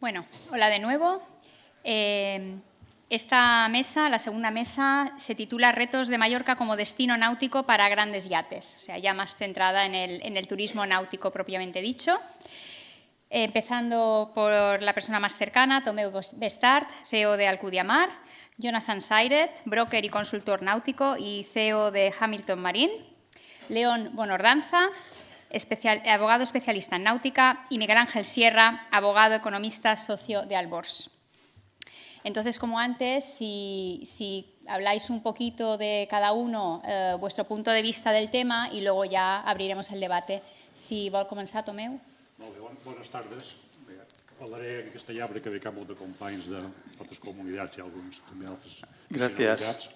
Bueno, hola de nuevo. Esta mesa, la segunda mesa, se titula Retos de Mallorca como destino náutico para grandes yates, o sea, ya más centrada en el turismo náutico propiamente dicho. Empezando por la persona más cercana, Tomeu Bestart, CEO de Alcudiamar, Jonathan Sairet, broker y consultor náutico y CEO de Hamilton Marine, León Bonordanza, abogado especialista en náutica, y Miguel Ángel Sierra, abogado, economista, socio de Albors. Entonces, como antes, si habláis un poquito de cada uno vuestro punto de vista del tema y luego ya abriremos el debate. Si vol començar, Tomeu. Molt bé, bones tardes. Hablaré en castellà perquè veig que hi ha molts de companys d'altres comunitats y algunos també d'altres nacionalidades.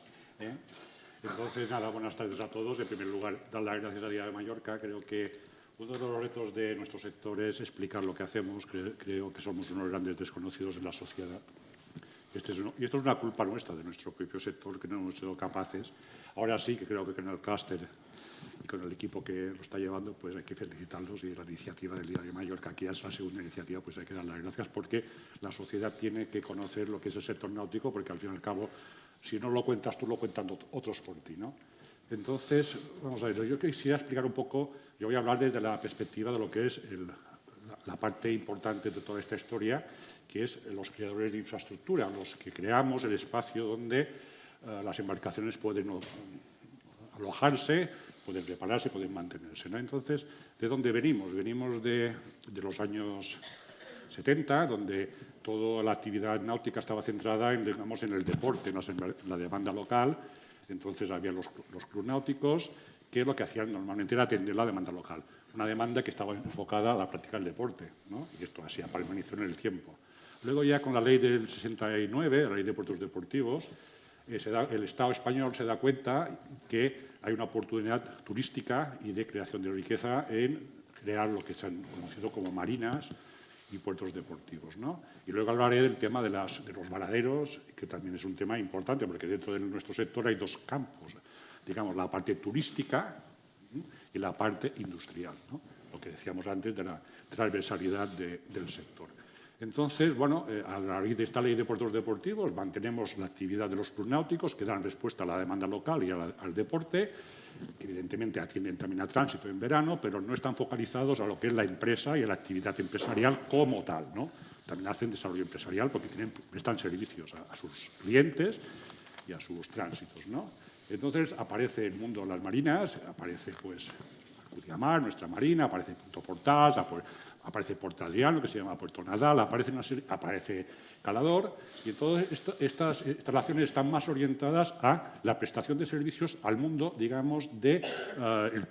Entonces, nada, buenas tardes a todos. En primer lugar, dar las gracias a Día de Mallorca. Creo que uno de los retos de nuestro sector es explicar lo que hacemos. Creo que somos unos grandes desconocidos en la sociedad. Y esto es una culpa nuestra, de nuestro propio sector, que no hemos sido capaces. Ahora sí que creo que con el clúster y con el equipo que lo está llevando, pues hay que felicitarlos, y la iniciativa del Día de Mallorca, que ya es la segunda iniciativa, pues hay que dar las gracias, porque la sociedad tiene que conocer lo que es el sector náutico, porque al fin y al cabo, si no lo cuentas tú, lo cuentan otros por ti, ¿no? Entonces, vamos a ver, yo quisiera explicar un poco, yo voy a hablar desde la perspectiva de lo que es la parte importante de toda esta historia, que es los creadores de infraestructura, los que creamos el espacio donde las embarcaciones pueden alojarse, pueden prepararse, pueden mantenerse, ¿no? Entonces, ¿de dónde venimos? Venimos de los años 70, donde toda la actividad náutica estaba centrada en el deporte, en la demanda local. Entonces, había los clubes náuticos, que lo que hacían normalmente era atender la demanda local. Una demanda que estaba enfocada a la práctica del deporte, ¿no? Y esto así permaneció en el tiempo. Luego, ya con la ley del 69, la ley de puertos deportivos, el Estado español se da cuenta que hay una oportunidad turística y de creación de riqueza en crear lo que se han conocido como marinas y puertos deportivos, ¿no? Y luego hablaré del tema de los varaderos, que también es un tema importante, porque dentro de nuestro sector hay dos campos, digamos, la parte turística y la parte industrial, ¿no? Lo que decíamos antes de la transversalidad del sector. Entonces, bueno, a raíz de esta ley de puertos deportivos mantenemos la actividad de los clubes náuticos, que dan respuesta a la demanda local y al deporte, que evidentemente atienden también a tránsito en verano, pero no están focalizados a lo que es la empresa y a la actividad empresarial como tal, ¿no? También hacen desarrollo empresarial porque prestan servicios a sus clientes y a sus tránsitos, ¿no? Entonces aparece el mundo de las marinas, aparece pues Alcudiamar, nuestra marina, aparece Punto Portals, aparece Port Adriano, que se llama Puerto Nadal, aparece Calador, y todas estas instalaciones están más orientadas a la prestación de servicios al mundo, digamos, del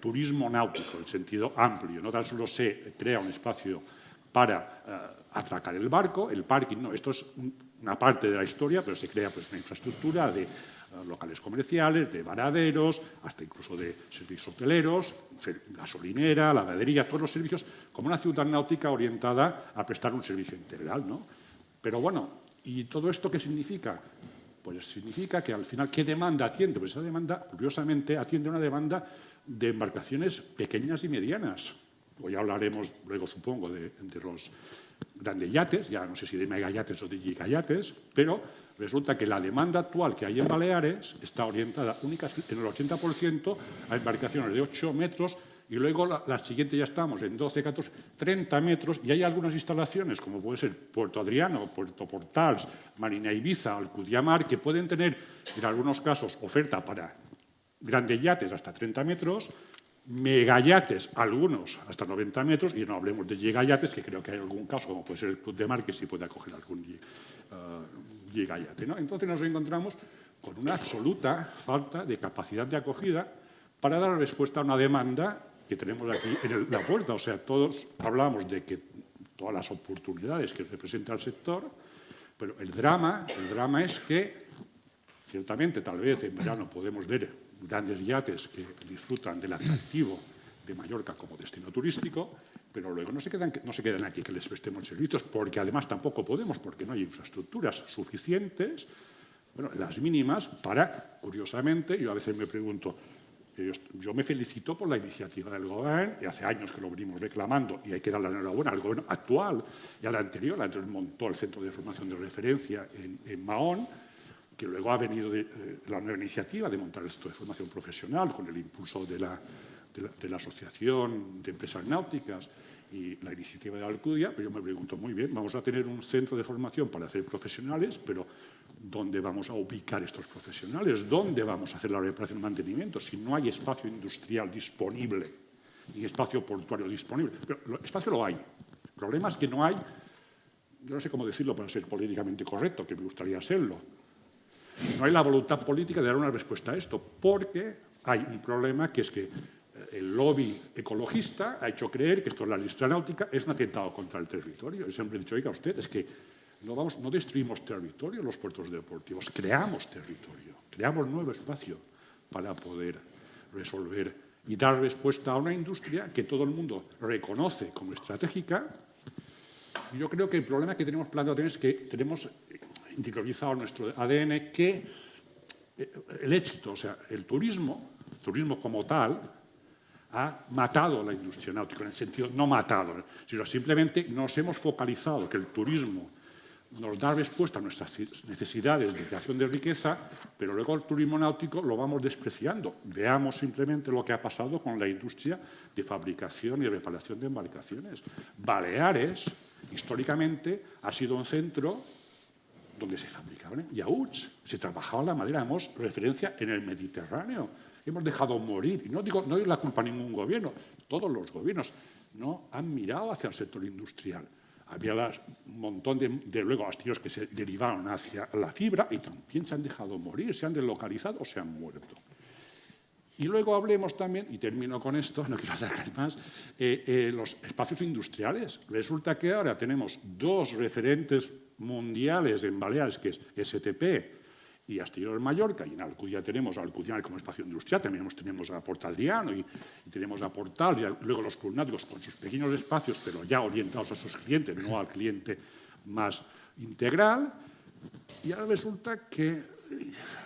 turismo náutico, en sentido amplio. No tan solo se crea un espacio para atracar el barco, el parking, no, esto es una parte de la historia, pero se crea pues una infraestructura de locales comerciales, de varaderos, hasta incluso de servicios hoteleros, gasolinera, lavadería, todos los servicios, como una ciudad náutica orientada a prestar un servicio integral, ¿no? Pero bueno, ¿y todo esto qué significa? Pues significa que al final, ¿qué demanda atiende? Pues esa demanda, curiosamente, atiende una demanda de embarcaciones pequeñas y medianas. Hoy hablaremos, luego supongo, de los grandes yates, ya no sé si de megayates o de gigayates, pero resulta que la demanda actual que hay en Baleares está orientada únicamente en el 80% a embarcaciones de 8 metros, y luego la siguiente ya estamos en 12, 14, 30 metros, y hay algunas instalaciones, como puede ser Puerto Adriano, Puerto Portals, Marina Ibiza, Alcudiamar, que pueden tener, en algunos casos, oferta para grandes yates hasta 30 metros, megayates, algunos hasta 90 metros, y no hablemos de gigayates, que creo que hay algún caso, como puede ser el Club de Mar, que sí puede acoger algún gigayate, ¿no? Entonces nos encontramos con una absoluta falta de capacidad de acogida para dar respuesta a una demanda que tenemos aquí en la puerta. O sea, todos hablamos de que todas las oportunidades que representa el sector, pero el drama es que, ciertamente, tal vez en verano podemos ver grandes yates que disfrutan del atractivo de Mallorca como destino turístico, pero luego no se quedan aquí que les prestemos servicios, porque además tampoco podemos, porque no hay infraestructuras suficientes, bueno, las mínimas para, curiosamente, yo a veces me pregunto, yo me felicito por la iniciativa del Gobierno, y hace años que lo venimos reclamando, y hay que dar la enhorabuena al Gobierno actual y al anterior. El anterior montó el Centro de Formación de Referencia en Mahón, que luego ha venido la nueva iniciativa de montar el Centro de Formación Profesional con el impulso de la Asociación de Empresas Náuticas y la iniciativa de Alcudia. Pero yo me pregunto, muy bien, vamos a tener un centro de formación para hacer profesionales, pero ¿dónde vamos a ubicar estos profesionales? ¿Dónde vamos a hacer la reparación y mantenimiento? Si no hay espacio industrial disponible ni espacio portuario disponible. Pero espacio lo hay. El problema es que no hay, yo no sé cómo decirlo para ser políticamente correcto, que me gustaría serlo. No hay la voluntad política de dar una respuesta a esto, porque hay un problema que es que el lobby ecologista ha hecho creer que esto es la industria náutica, es un atentado contra el territorio. Yo siempre he dicho, oiga usted, es que no destruimos territorio en los puertos deportivos, creamos territorio, creamos nuevo espacio para poder resolver y dar respuesta a una industria que todo el mundo reconoce como estratégica. Y yo creo que el problema que tenemos planteado es que tenemos interiorizado en nuestro ADN que el éxito, o sea, el turismo como tal, ha matado la industria náutica, en el sentido no matado, sino simplemente nos hemos focalizado que el turismo nos da respuesta a nuestras necesidades de creación de riqueza, pero luego el turismo náutico lo vamos despreciando. Veamos simplemente lo que ha pasado con la industria de fabricación y reparación de embarcaciones. Baleares, históricamente, ha sido un centro donde se fabricaban yachts, se trabajaba la madera, damos referencia en el Mediterráneo. Hemos dejado morir, y no doy la culpa a ningún gobierno, todos los gobiernos no han mirado hacia el sector industrial. Había un montón de luego astilleros que se derivaron hacia la fibra y también se han dejado morir, se han deslocalizado o se han muerto. Y luego hablemos también, y termino con esto, no quiero alargar más, los espacios industriales. Resulta que ahora tenemos dos referentes mundiales en Baleares, que es STP y Astilleros Mallorca, y en Alcudia tenemos a Alcudia como espacio industrial, también tenemos a Portal Diano y tenemos a Portal, y luego los clubs náuticos con sus pequeños espacios, pero ya orientados a sus clientes, no al cliente más integral. Y ahora resulta que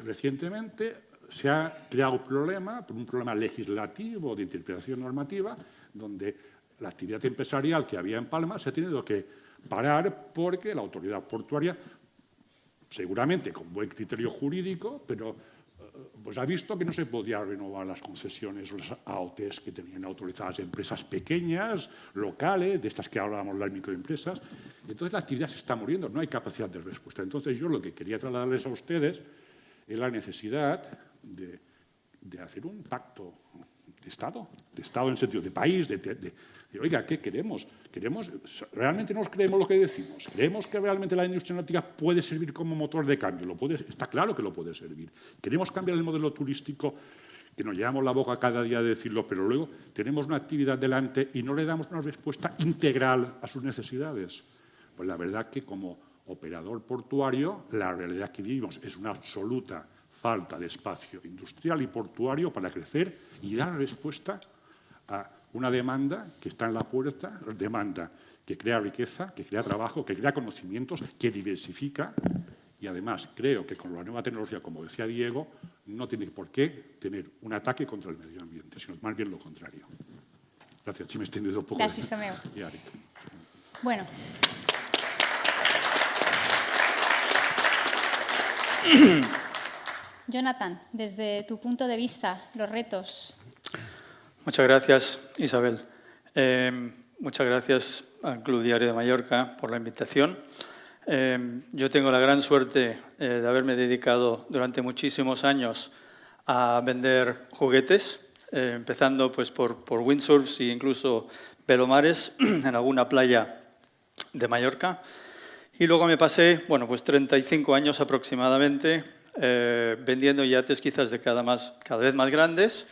recientemente se ha creado un problema legislativo de interpretación normativa, donde la actividad empresarial que había en Palma se ha tenido que parar porque la autoridad portuaria, seguramente con buen criterio jurídico, pero pues ha visto que no se podía renovar las concesiones o las AOTs que tenían autorizadas empresas pequeñas, locales, de estas que hablábamos, las microempresas. Entonces la actividad se está muriendo, no hay capacidad de respuesta. Entonces yo lo que quería trasladarles a ustedes es la necesidad de hacer un pacto de Estado en sentido de país, de oiga, ¿qué queremos? ¿Realmente nos creemos lo que decimos? ¿Creemos que realmente la industria náutica puede servir como motor de cambio? Está claro que lo puede servir. ¿Queremos cambiar el modelo turístico, que nos llevamos la boca cada día de decirlo, pero luego tenemos una actividad delante y no le damos una respuesta integral a sus necesidades? Pues la verdad que como operador portuario, la realidad que vivimos es una absoluta falta de espacio industrial y portuario para crecer y dar respuesta a una demanda que está en la puerta, demanda que crea riqueza, que crea trabajo, que crea conocimientos, que diversifica y además creo que con la nueva tecnología, como decía Diego, no tiene por qué tener un ataque contra el medio ambiente, sino más bien lo contrario. Gracias, si me he extendido un poco. Gracias, Tomeu. Bueno. Jonathan, desde tu punto de vista, los retos. Muchas gracias, Isabel. Muchas gracias al Club Diario de Mallorca por la invitación. Yo tengo la gran suerte de haberme dedicado durante muchísimos años a vender juguetes, empezando pues, por windsurfs e incluso velomares en alguna playa de Mallorca. Y luego me pasé, bueno, pues 35 años aproximadamente vendiendo yates quizás de cada vez más grandes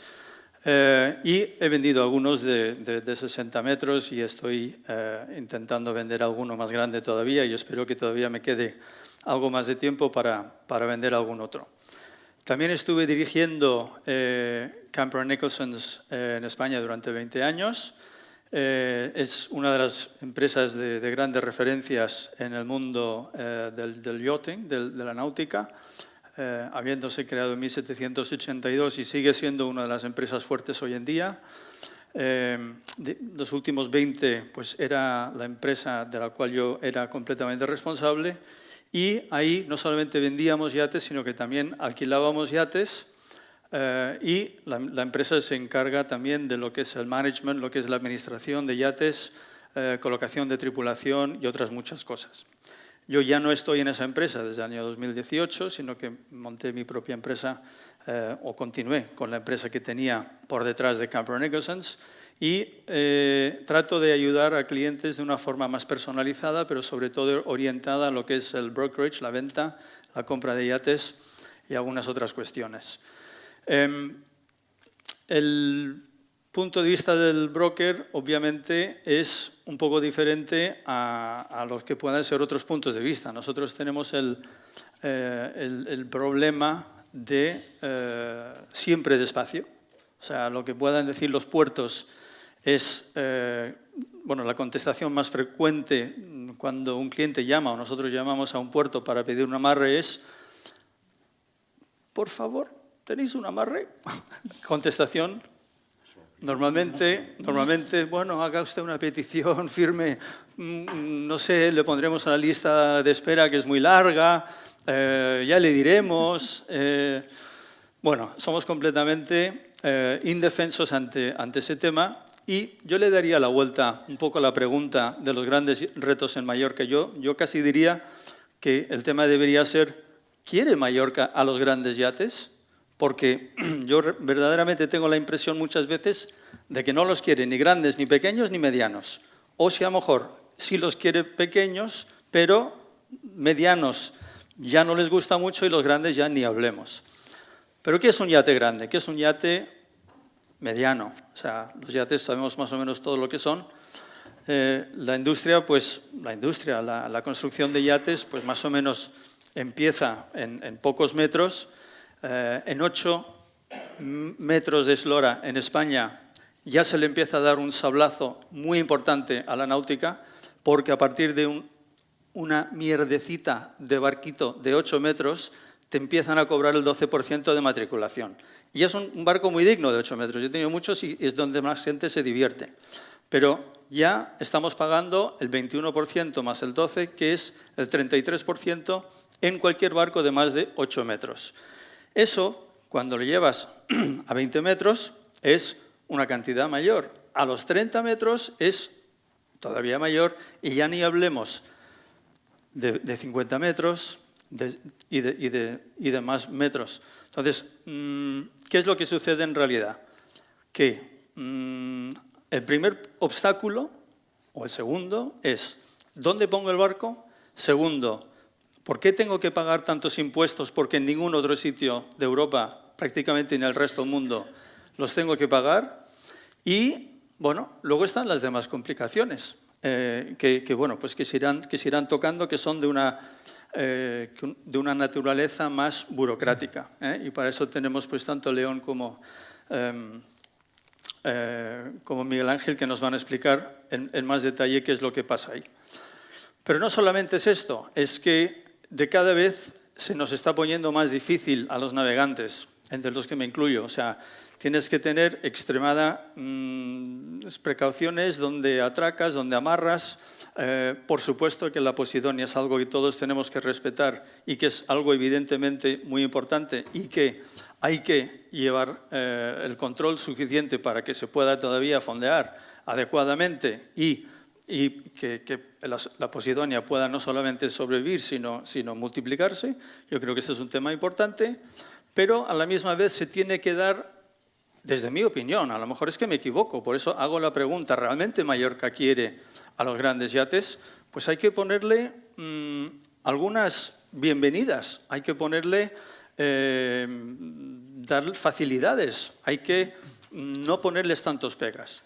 y he vendido algunos de 60 metros y estoy intentando vender alguno más grande todavía y espero que todavía me quede algo más de tiempo para vender algún otro. También estuve dirigiendo Camper Nicholson's en España durante 20 años. Es una de las empresas de grandes referencias en el mundo del yachting, de la náutica. habiéndose creado en 1782 y sigue siendo una de las empresas fuertes hoy en día. Los últimos 20 pues era la empresa de la cual yo era completamente responsable, y ahí no solamente vendíamos yates, sino que también alquilábamos yates, y la empresa se encarga también de lo que es el management, lo que es la administración de yates, colocación de tripulación y otras muchas cosas. Yo ya no estoy en esa empresa desde el año 2018, sino que monté mi propia empresa, o continué con la empresa que tenía por detrás de Camper Nicholson's, y trato de ayudar a clientes de una forma más personalizada, pero sobre todo orientada a lo que es el brokerage, la venta, la compra de yates y algunas otras cuestiones. El punto de vista del broker, obviamente, es un poco diferente a los que puedan ser otros puntos de vista. Nosotros tenemos el problema de siempre despacio. O sea, lo que puedan decir los puertos es, bueno, la contestación más frecuente cuando un cliente llama o nosotros llamamos a un puerto para pedir un amarre es: por favor, ¿tenéis un amarre? Contestación: Normalmente, bueno, haga usted una petición, firme, no sé, le pondremos a la lista de espera que es muy larga, ya le diremos. Bueno, somos completamente indefensos ante ese tema, y yo le daría la vuelta un poco a la pregunta de los grandes retos en Mallorca. Yo casi diría que el tema debería ser: ¿quiere Mallorca a los grandes yates? Porque yo verdaderamente tengo la impresión muchas veces de que no los quiere ni grandes, ni pequeños, ni medianos. O si a lo mejor sí los quiere pequeños, pero medianos ya no les gusta mucho y los grandes ya ni hablemos. ¿Pero qué es un yate grande? ¿Qué es un yate mediano? O sea, los yates sabemos más o menos todo lo que son. La industria, la construcción de yates, pues más o menos empieza en pocos metros. En 8 metros de eslora en España ya se le empieza a dar un sablazo muy importante a la náutica, porque a partir de una mierdecita de barquito de 8 metros te empiezan a cobrar el 12% de matriculación. Y es un barco muy digno de 8 metros. Yo he tenido muchos y es donde más gente se divierte. Pero ya estamos pagando el 21% más el 12%, que es el 33% en cualquier barco de más de 8 metros. Eso, cuando lo llevas a 20 metros, es una cantidad mayor. A los 30 metros es todavía mayor, y ya ni hablemos de 50 metros y de más metros. Entonces, ¿qué es lo que sucede en realidad? Que el primer obstáculo, o el segundo, es ¿dónde pongo el barco? Segundo, ¿por qué tengo que pagar tantos impuestos? Porque en ningún otro sitio de Europa, prácticamente en el resto del mundo, los tengo que pagar. Y, bueno, luego están las demás complicaciones que se irán tocando, que son de una naturaleza más burocrática. Y para eso tenemos pues tanto León como Miguel Ángel, que nos van a explicar en más detalle qué es lo que pasa ahí. Pero no solamente es esto, es que de cada vez se nos está poniendo más difícil a los navegantes, entre los que me incluyo. O sea, tienes que tener extremadas precauciones donde atracas, donde amarras. Por supuesto que la posidonia es algo que todos tenemos que respetar y que es algo evidentemente muy importante y que hay que llevar el control suficiente para que se pueda todavía fondear adecuadamente y que la posidonia pueda no solamente sobrevivir, sino multiplicarse. Yo creo que ese es un tema importante, pero a la misma vez se tiene que dar, desde mi opinión, a lo mejor es que me equivoco, por eso hago la pregunta, ¿realmente Mallorca quiere a los grandes yates? Pues hay que ponerle algunas bienvenidas, hay que ponerle, dar facilidades, hay que no ponerles tantos pegas.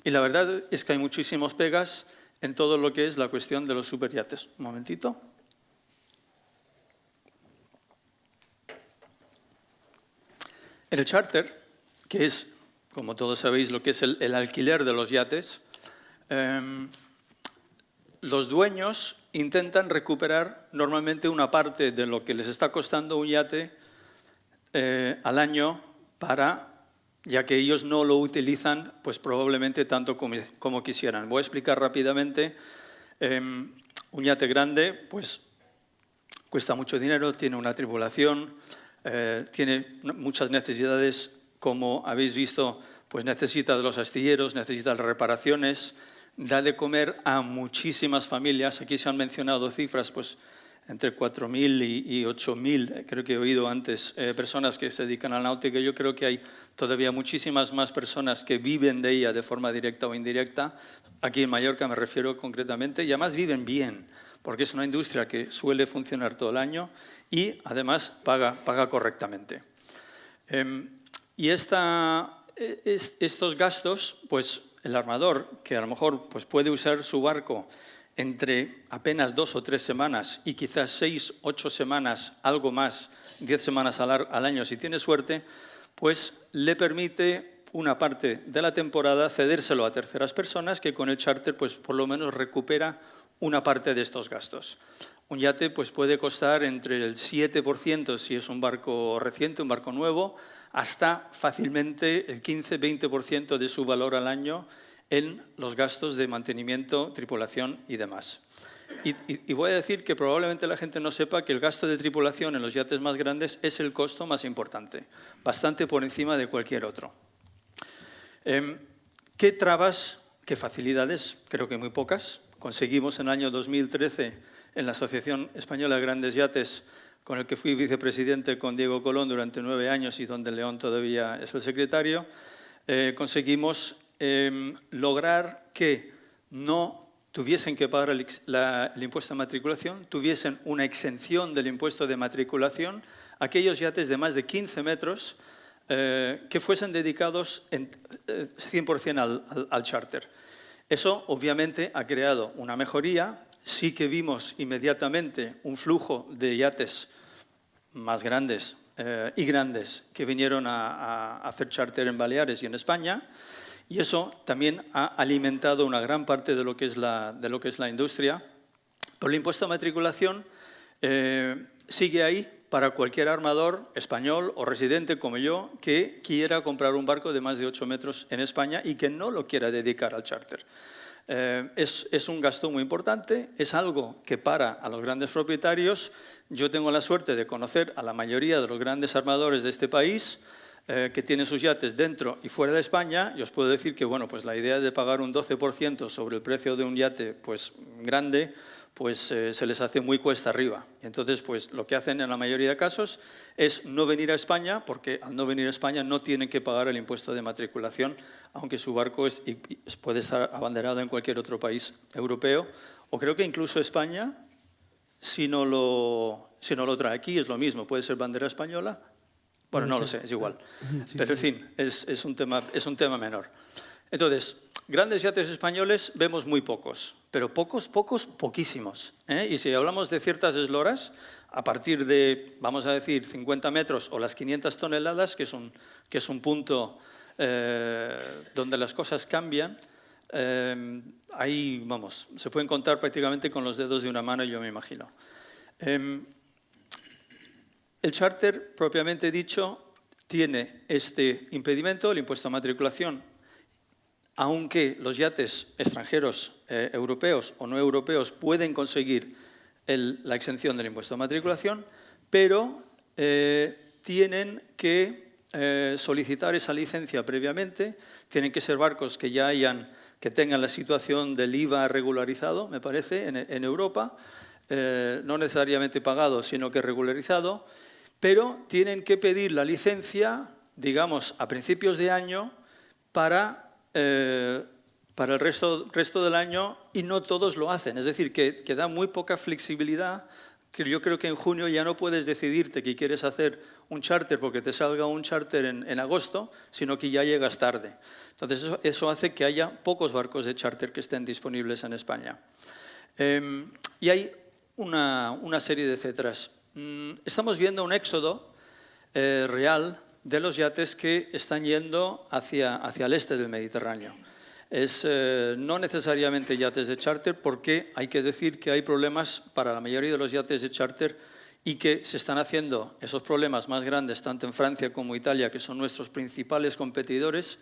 Y la verdad es que hay muchísimos pegas en todo lo que es la cuestión de los superyates. Un momentito. En el charter, que es, como todos sabéis, lo que es el alquiler de los yates, los dueños intentan recuperar normalmente una parte de lo que les está costando un yate al año ya que ellos no lo utilizan pues probablemente tanto como quisieran. Voy a explicar rápidamente. Un yate grande pues cuesta mucho dinero, tiene una tripulación, tiene muchas necesidades, como habéis visto, pues necesita de los astilleros, necesita de reparaciones, da de comer a muchísimas familias. Aquí se han mencionado cifras, pues entre 4.000 y 8.000, creo que he oído antes, personas que se dedican a la náutica. Yo creo que hay todavía muchísimas más personas que viven de ella de forma directa o indirecta. Aquí en Mallorca me refiero concretamente, y además viven bien, porque es una industria que suele funcionar todo el año y además paga correctamente. Y estos gastos, pues el armador, que a lo mejor pues, puede usar su barco entre apenas 2 o 3 semanas y quizás 6, 8 semanas, algo más, 10 semanas al año si tiene suerte, pues le permite una parte de la temporada cedérselo a terceras personas que con el charter pues, por lo menos recupera una parte de estos gastos. Un yate pues, puede costar entre el 7% si es un barco reciente, un barco nuevo, hasta fácilmente el 15-20% de su valor al año en los gastos de mantenimiento, tripulación y demás. Y voy a decir que probablemente la gente no sepa que el gasto de tripulación en los yates más grandes es el costo más importante, bastante por encima de cualquier otro. ¿Qué trabas, qué facilidades? Creo que muy pocas. Conseguimos en el año 2013 en la Asociación Española de Grandes Yates, con el que fui vicepresidente con Diego Colón durante 9 años y donde León todavía es el secretario, conseguimos lograr que no tuviesen que pagar el impuesto de matriculación, tuviesen una exención del impuesto de matriculación aquellos yates de más de 15 metros que fuesen dedicados 100% al charter. Eso obviamente ha creado una mejoría. Sí que vimos inmediatamente un flujo de yates más grandes y grandes que vinieron a hacer charter en Baleares y en España, y eso también ha alimentado una gran parte de lo que es la industria. Pero el impuesto de matriculación sigue ahí para cualquier armador español o residente como yo que quiera comprar un barco de más de 8 metros en España y que no lo quiera dedicar al charter. Es un gasto muy importante, es algo que para a los grandes propietarios. Yo tengo la suerte de conocer a la mayoría de los grandes armadores de este país que tienen sus yates dentro y fuera de España, y os puedo decir que bueno, pues la idea de pagar un 12% sobre el precio de un yate pues, grande, pues se les hace muy cuesta arriba. Y entonces, pues lo que hacen en la mayoría de casos es no venir a España, porque al no venir a España no tienen que pagar el impuesto de matriculación, aunque su barco puede estar abanderado en cualquier otro país europeo, o creo que incluso España, si no lo trae aquí, es lo mismo, puede ser bandera española. Bueno, no lo sé, es igual. Pero, en fin, es un tema menor. Entonces, grandes yates españoles vemos muy pocos, pero poquísimos. Y si hablamos de ciertas esloras, a partir de, vamos a decir, 50 metros o las 500 toneladas, que es un punto donde las cosas cambian, ahí, vamos, se pueden contar prácticamente con los dedos de una mano, yo me imagino. El charter, propiamente dicho, tiene este impedimento, el impuesto a matriculación, aunque los yates extranjeros, europeos o no europeos, pueden conseguir la exención del impuesto a matriculación, pero tienen que solicitar esa licencia previamente, tienen que ser barcos que que tengan la situación del IVA regularizado, me parece, en Europa, no necesariamente pagado, sino que regularizado, pero tienen que pedir la licencia, digamos, a principios de año para el resto del año, y no todos lo hacen. Es decir, que da muy poca flexibilidad, que yo creo que en junio ya no puedes decidirte que quieres hacer un charter porque te salga un charter en agosto, sino que ya llegas tarde. Entonces, eso hace que haya pocos barcos de charter que estén disponibles en España. Y hay una serie de cetras. Estamos viendo un éxodo real de los yates que están yendo hacia el este del Mediterráneo. es no necesariamente yates de charter, porque hay que decir que hay problemas para la mayoría de los yates de charter y que se están haciendo esos problemas más grandes tanto en Francia como Italia, que son nuestros principales competidores,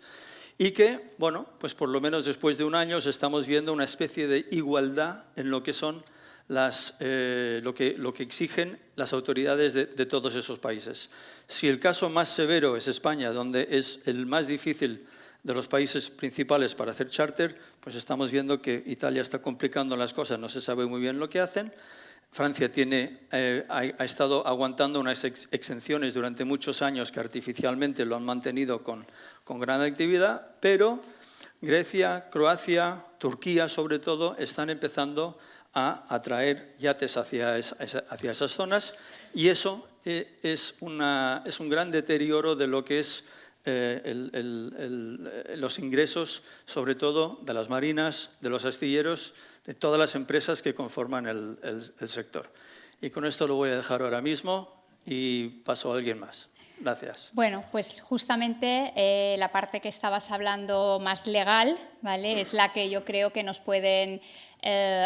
y que, bueno, pues por lo menos después de un año estamos viendo una especie de igualdad en lo que son lo que exigen las autoridades de todos esos países. Si el caso más severo es España, donde es el más difícil de los países principales para hacer charter, pues estamos viendo que Italia está complicando las cosas, no se sabe muy bien lo que hacen. Francia ha estado aguantando unas exenciones durante muchos años que artificialmente lo han mantenido con gran actividad, pero Grecia, Croacia, Turquía sobre todo están empezando a atraer yates hacia esas zonas, y eso es un gran deterioro de lo que es los ingresos, sobre todo de las marinas, de los astilleros, de todas las empresas que conforman el sector. Y con esto lo voy a dejar ahora mismo y paso a alguien más. Gracias. Bueno, pues justamente la parte que estabas hablando más legal, ¿vale?, es la que yo creo que nos pueden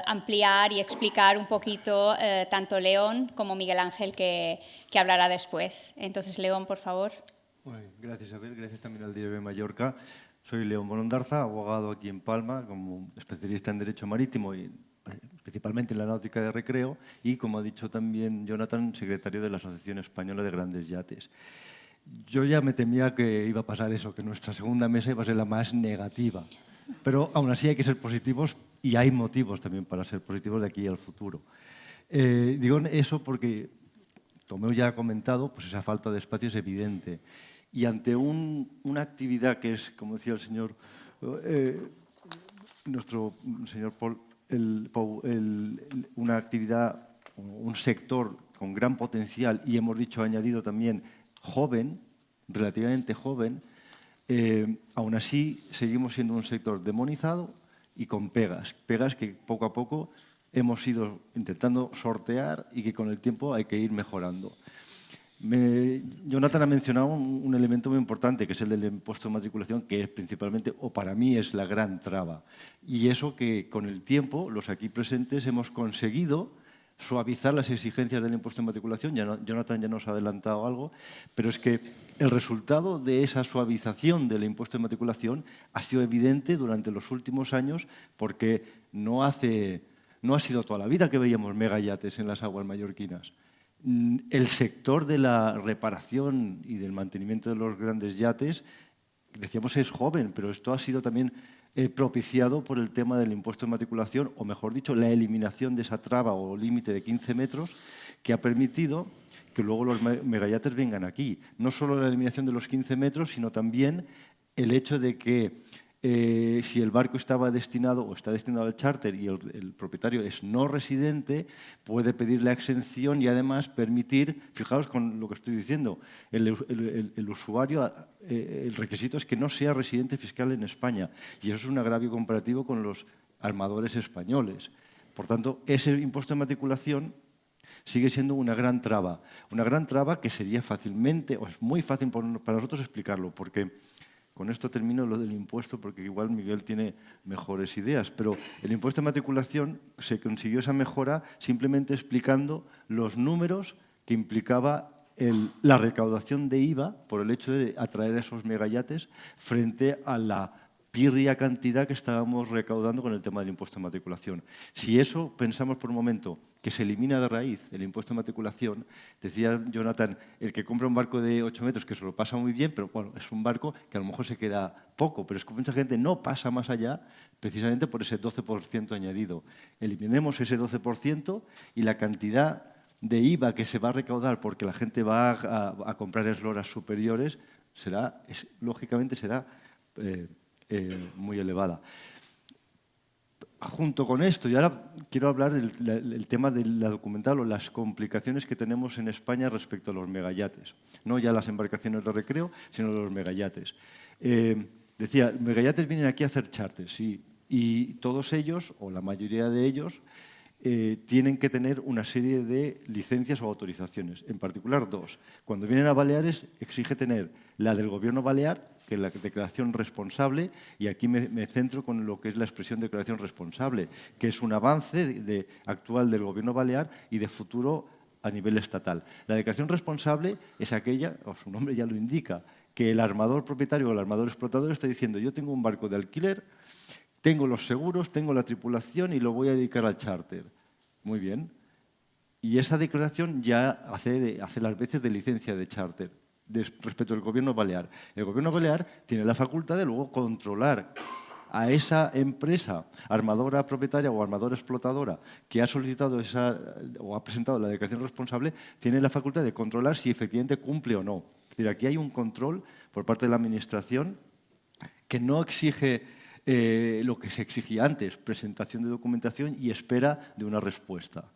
ampliar y explicar un poquito tanto León como Miguel Ángel, que hablará después. Entonces, León, por favor. Bueno, gracias, Isabel. Gracias también al DIRB Mallorca. Soy León Bonondarza, abogado aquí en Palma, como especialista en Derecho Marítimo y principalmente en la náutica de recreo, y, como ha dicho también Jonathan, secretario de la Asociación Española de Grandes Yates. Yo ya me temía que iba a pasar eso, que nuestra segunda mesa iba a ser la más negativa. Pero aún así hay que ser positivos, y hay motivos también para ser positivos de aquí al futuro. Digo eso porque Tomeu ya ha comentado, pues esa falta de espacio es evidente. Y ante una actividad que es, como decía el señor, nuestro señor Paul, una actividad, un sector con gran potencial, y hemos dicho, añadido también, joven, relativamente joven, aún así seguimos siendo un sector demonizado y con pegas que poco a poco hemos ido intentando sortear y que con el tiempo hay que ir mejorando. Jonathan ha mencionado un elemento muy importante, que es el del impuesto de matriculación, que es principalmente, o para mí es la gran traba. Y eso que con el tiempo, los aquí presentes, hemos conseguido suavizar las exigencias del impuesto de matriculación. Jonathan ya nos ha adelantado algo, pero es que el resultado de esa suavización del impuesto de matriculación ha sido evidente durante los últimos años, porque no ha sido toda la vida que veíamos megayates en las aguas mallorquinas. El sector de la reparación y del mantenimiento de los grandes yates, decíamos, es joven, pero esto ha sido también propiciado por el tema del impuesto de matriculación, o mejor dicho, la eliminación de esa traba o límite de 15 metros, que ha permitido que luego los megayates vengan aquí. No solo la eliminación de los 15 metros, sino también el hecho de que si el barco estaba destinado o está destinado al charter y el propietario es no residente, puede pedir la exención y además permitir, fijaos con lo que estoy diciendo, el usuario, el requisito es que no sea residente fiscal en España, y eso es un agravio comparativo con los armadores españoles. Por tanto, ese impuesto de matriculación sigue siendo una gran traba que sería fácilmente, o es muy fácil para nosotros explicarlo, porque con esto termino lo del impuesto, porque igual Miguel tiene mejores ideas, pero el impuesto de matriculación se consiguió esa mejora simplemente explicando los números que implicaba la recaudación de IVA por el hecho de atraer a esos megayates frente a la pírrica cantidad que estábamos recaudando con el tema del impuesto de matriculación. Si eso pensamos por un momento que se elimina de raíz el impuesto de matriculación, decía Jonathan, el que compra un barco de 8 metros que se lo pasa muy bien, pero bueno, es un barco que a lo mejor se queda poco, pero es que mucha gente no pasa más allá precisamente por ese 12% añadido. Eliminemos ese 12% y la cantidad de IVA que se va a recaudar porque la gente va a comprar esloras superiores lógicamente será muy elevada. Junto con esto, y ahora quiero hablar del tema de la documental o las complicaciones que tenemos en España respecto a los megayates. No ya las embarcaciones de recreo, sino los megayates. Decía, megayates vienen aquí a hacer charters, sí, y todos ellos, o la mayoría de ellos, tienen que tener una serie de licencias o autorizaciones, en particular 2. Cuando vienen a Baleares, exige tener la del Gobierno balear, que que la declaración responsable, y aquí me centro con lo que es la expresión declaración responsable, que es un avance actual del Gobierno balear y de futuro a nivel estatal. La declaración responsable es aquella, o su nombre ya lo indica, que el armador propietario o el armador explotador está diciendo: yo tengo un barco de alquiler, tengo los seguros, tengo la tripulación y lo voy a dedicar al charter. Muy bien. Y esa declaración ya hace las veces de licencia de charter respecto al Gobierno balear. El Gobierno balear tiene la facultad de luego controlar a esa empresa armadora propietaria o armadora explotadora que ha solicitado o ha presentado la declaración responsable, tiene la facultad de controlar si efectivamente cumple o no. Es decir, aquí hay un control por parte de la Administración que no exige lo que se exigía antes, presentación de documentación y espera de una respuesta.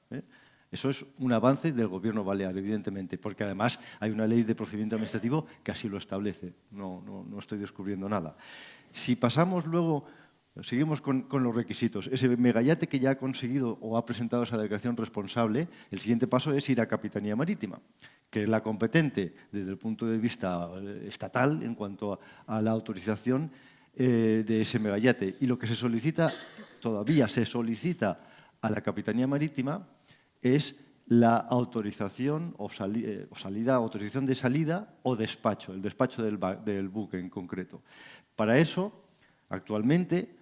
Eso es un avance del Gobierno balear, evidentemente, porque además hay una ley de procedimiento administrativo que así lo establece. No estoy descubriendo nada. Si pasamos luego, seguimos con los requisitos. Ese megayate que ya ha conseguido o ha presentado esa declaración responsable, el siguiente paso es ir a Capitanía Marítima, que es la competente desde el punto de vista estatal en cuanto a la autorización de ese megayate. Y lo que se solicita, todavía se solicita a la Capitanía Marítima, es la autorización autorización de salida o despacho, el despacho del buque en concreto. Para eso, actualmente,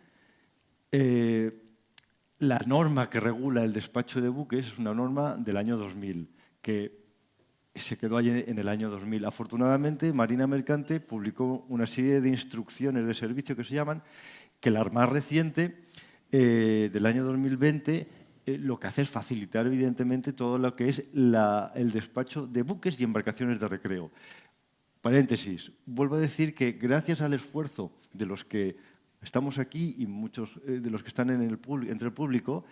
la norma que regula el despacho de buques es una norma del año 2000, que se quedó allí en el año 2000. Afortunadamente, Marina Mercante publicó una serie de instrucciones de servicio que se llaman, que la más reciente, del año 2020, lo que hace es facilitar, evidentemente, todo lo que es el despacho de buques y embarcaciones de recreo. Paréntesis, vuelvo a decir que gracias al esfuerzo de los que estamos aquí y muchos de los que están entre el público,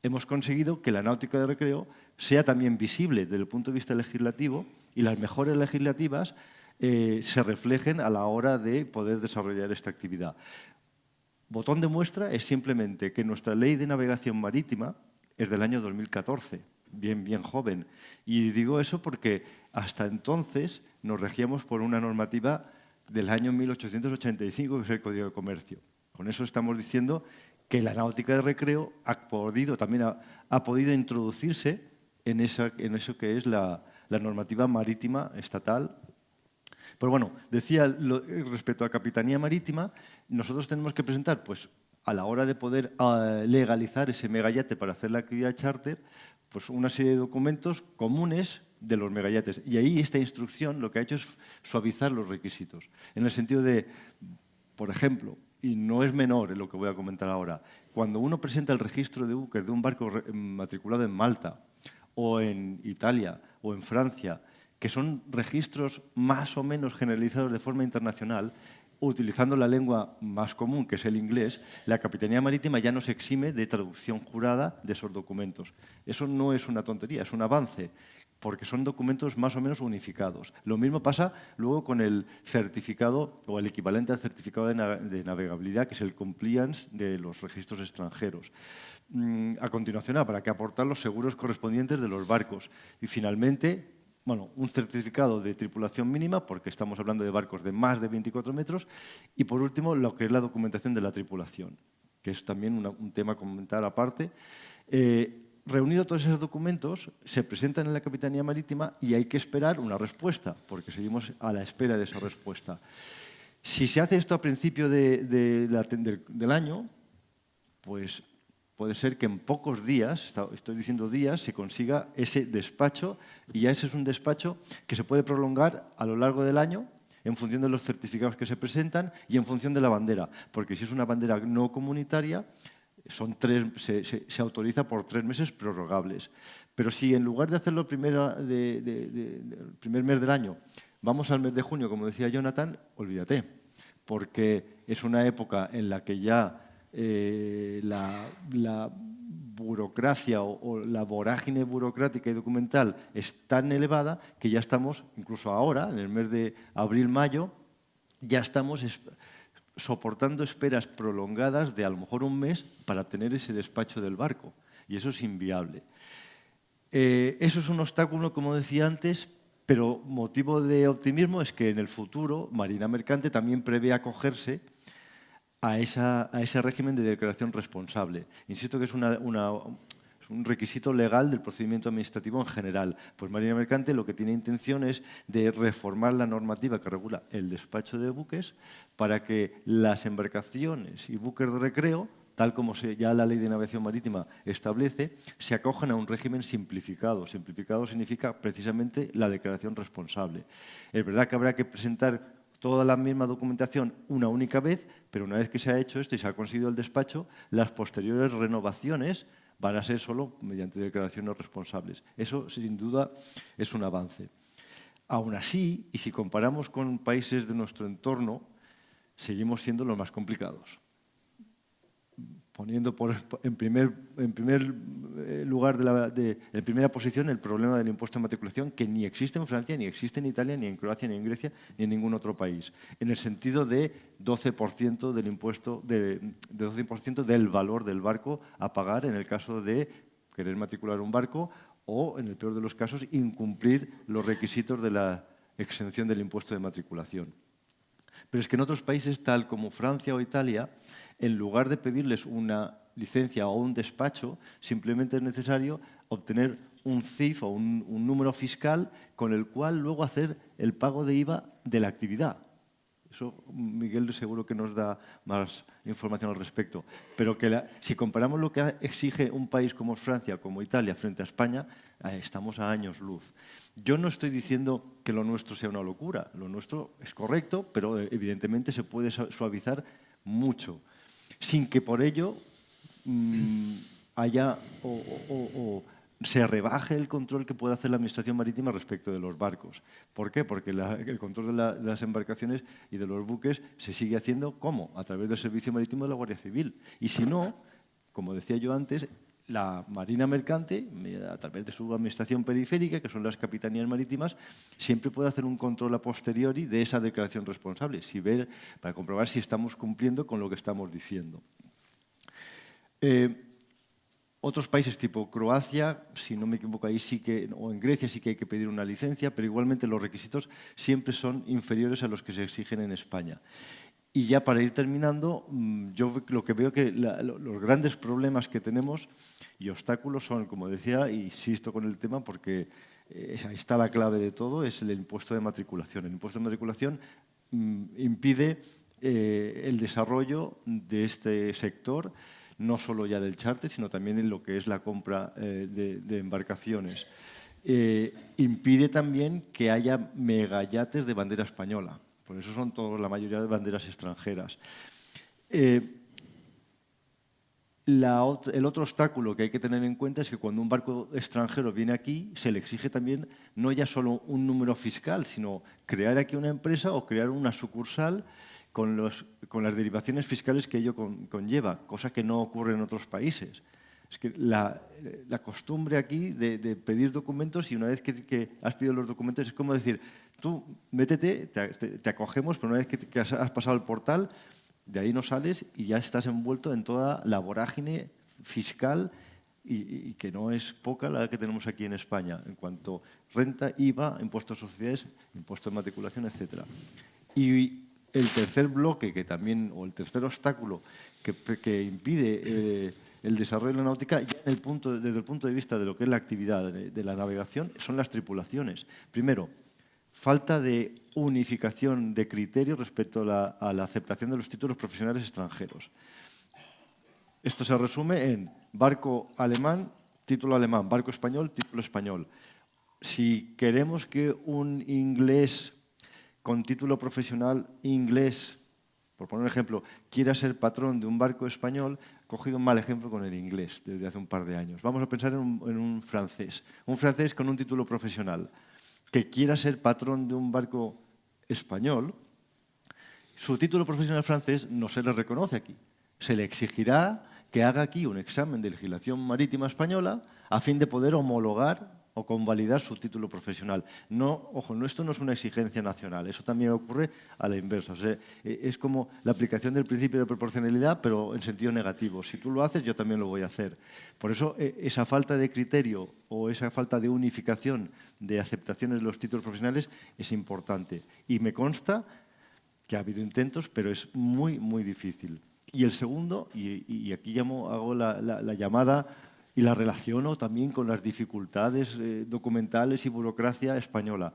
hemos conseguido que la náutica de recreo sea también visible desde el punto de vista legislativo y las mejoras legislativas se reflejen a la hora de poder desarrollar esta actividad. Botón de muestra es simplemente que nuestra ley de navegación marítima es del año 2014, bien joven. Y digo eso porque hasta entonces nos regíamos por una normativa del año 1885, que es el Código de Comercio. Con eso estamos diciendo que la náutica de recreo ha podido introducirse en eso que es la normativa marítima estatal. Pero bueno, decía respecto a Capitanía Marítima, nosotros tenemos que presentar, pues, a la hora de poder legalizar ese megayate para hacer la actividad charter, pues una serie de documentos comunes de los megayates. Y ahí esta instrucción lo que ha hecho es suavizar los requisitos. En el sentido de, por ejemplo, y no es menor lo que voy a comentar ahora, cuando uno presenta el registro de buques de un barco matriculado en Malta o en Italia o en Francia, que son registros más o menos generalizados de forma internacional, utilizando la lengua más común, que es el inglés, la Capitanía Marítima ya no se exime de traducción jurada de esos documentos. Eso no es una tontería, es un avance, porque son documentos más o menos unificados. Lo mismo pasa luego con el certificado o el equivalente al certificado de navegabilidad, que es el compliance de los registros extranjeros. A continuación, habrá que aportar los seguros correspondientes de los barcos. Y finalmente, bueno, un certificado de tripulación mínima, porque estamos hablando de barcos de más de 24 metros, y por último, lo que es la documentación de la tripulación, que es también un tema a comentar aparte. Reunido todos esos documentos, se presentan en la Capitanía Marítima y hay que esperar una respuesta, porque seguimos a la espera de esa respuesta. Si se hace esto a principio del año, pues puede ser que en pocos días, estoy diciendo días, se consiga ese despacho, y ya ese es un despacho que se puede prolongar a lo largo del año en función de los certificados que se presentan y en función de la bandera, porque si es una bandera no comunitaria, se autoriza por 3 meses prorrogables. Pero si en lugar de hacerlo el primer mes del año, vamos al mes de junio, como decía Jonathan, olvídate, porque es una época en la que ya la burocracia o la vorágine burocrática y documental es tan elevada que ya estamos, incluso ahora, en el mes de abril-mayo, ya estamos soportando esperas prolongadas de a lo mejor un mes para obtener ese despacho del barco. Y eso es inviable. Eso es un obstáculo, como decía antes, Pero motivo de optimismo es que en el futuro Marina Mercante también prevé acogerse a ese régimen de declaración responsable. Insisto que es un requisito legal del procedimiento administrativo en general. Pues Marina Mercante lo que tiene intención es de reformar la normativa que regula el despacho de buques para que las embarcaciones y buques de recreo, tal como ya la Ley de Navegación Marítima establece, se acojan a un régimen simplificado. Simplificado significa precisamente la declaración responsable. Es verdad que habrá que presentar toda la misma documentación una única vez, pero una vez que se ha hecho esto y se ha conseguido el despacho, las posteriores renovaciones van a ser solo mediante declaraciones responsables. Eso, sin duda, es un avance. Aún así, y si comparamos con países de nuestro entorno, seguimos siendo los más complicados. Poniendo en primer lugar, en primera posición, el problema del impuesto de matriculación, que ni existe en Francia, ni existe en Italia, ni en Croacia, ni en Grecia, ni en ningún otro país. En el sentido de 12% del impuesto, de 12% del valor del barco a pagar en el caso de querer matricular un barco o, en el peor de los casos, incumplir los requisitos de la exención del impuesto de matriculación. Pero es que en otros países, tal como Francia o Italia, en lugar de pedirles una licencia o un despacho, simplemente es necesario obtener un CIF o un número fiscal con el cual luego hacer el pago de IVA de la actividad. Eso Miguel seguro que nos da más información al respecto. Pero que si comparamos lo que exige un país como Francia, como Italia, frente a España, estamos a años luz. Yo no estoy diciendo que lo nuestro sea una locura. Lo nuestro es correcto, pero evidentemente se puede suavizar mucho, sin que por ello haya o se rebaje el control que puede hacer la Administración Marítima respecto de los barcos. ¿Por qué? Porque el control de las embarcaciones y de los buques se sigue haciendo, ¿cómo? A través del Servicio Marítimo de la Guardia Civil. Y si no, como decía yo antes, la Marina Mercante, a través de su administración periférica, que son las capitanías marítimas, siempre puede hacer un control a posteriori de esa declaración responsable, para comprobar si estamos cumpliendo con lo que estamos diciendo. Otros países tipo Croacia, si no me equivoco, ahí sí que, o en Grecia sí que hay que pedir una licencia, pero igualmente los requisitos siempre son inferiores a los que se exigen en España. Y ya para ir terminando, yo lo que veo que los grandes problemas que tenemos y obstáculos son, como decía, e insisto con el tema porque ahí está la clave de todo, es el impuesto de matriculación. El impuesto de matriculación impide el desarrollo de este sector, no solo ya del charter, sino también en lo que es la compra de embarcaciones. Impide también que haya megayates de bandera española. Por eso son la mayoría de banderas extranjeras. El otro obstáculo que hay que tener en cuenta es que cuando un barco extranjero viene aquí, se le exige también no ya solo un número fiscal, sino crear aquí una empresa o crear una sucursal con las derivaciones fiscales que ello conlleva, cosa que no ocurre en otros países. Es que la costumbre aquí de pedir documentos, y una vez que has pedido los documentos, es como decir, tú métete, te acogemos, pero una vez que has pasado el portal, de ahí no sales y ya estás envuelto en toda la vorágine fiscal y que no es poca la que tenemos aquí en España, en cuanto renta, IVA, impuestos de sociedades, impuestos de matriculación, etc. Y el tercer bloque, o el tercer obstáculo que impide el desarrollo de la náutica, ya desde el punto de vista de lo que es la actividad de la navegación, son las tripulaciones. Primero, falta de unificación de criterios respecto a la aceptación de los títulos profesionales extranjeros. Esto se resume en barco alemán, título alemán, barco español, título español. Si queremos que un inglés con título profesional inglés, por poner un ejemplo, quiera ser patrón de un barco español, he cogido un mal ejemplo con el inglés desde hace un par de años. Vamos a pensar en un francés con un título profesional que quiera ser patrón de un barco español, su título profesional francés no se le reconoce aquí. Se le exigirá que haga aquí un examen de legislación marítima española a fin de poder homologar o convalidar su título profesional. No, ojo, esto no es una exigencia nacional, eso también ocurre a la inversa. O sea, es como la aplicación del principio de proporcionalidad, pero en sentido negativo. Si tú lo haces, yo también lo voy a hacer. Por eso, esa falta de criterio o esa falta de unificación de aceptaciones de los títulos profesionales es importante. Y me consta que ha habido intentos, pero es muy, muy difícil. Y el segundo, y aquí hago la llamada y la relaciono también con las dificultades documentales y burocracia española.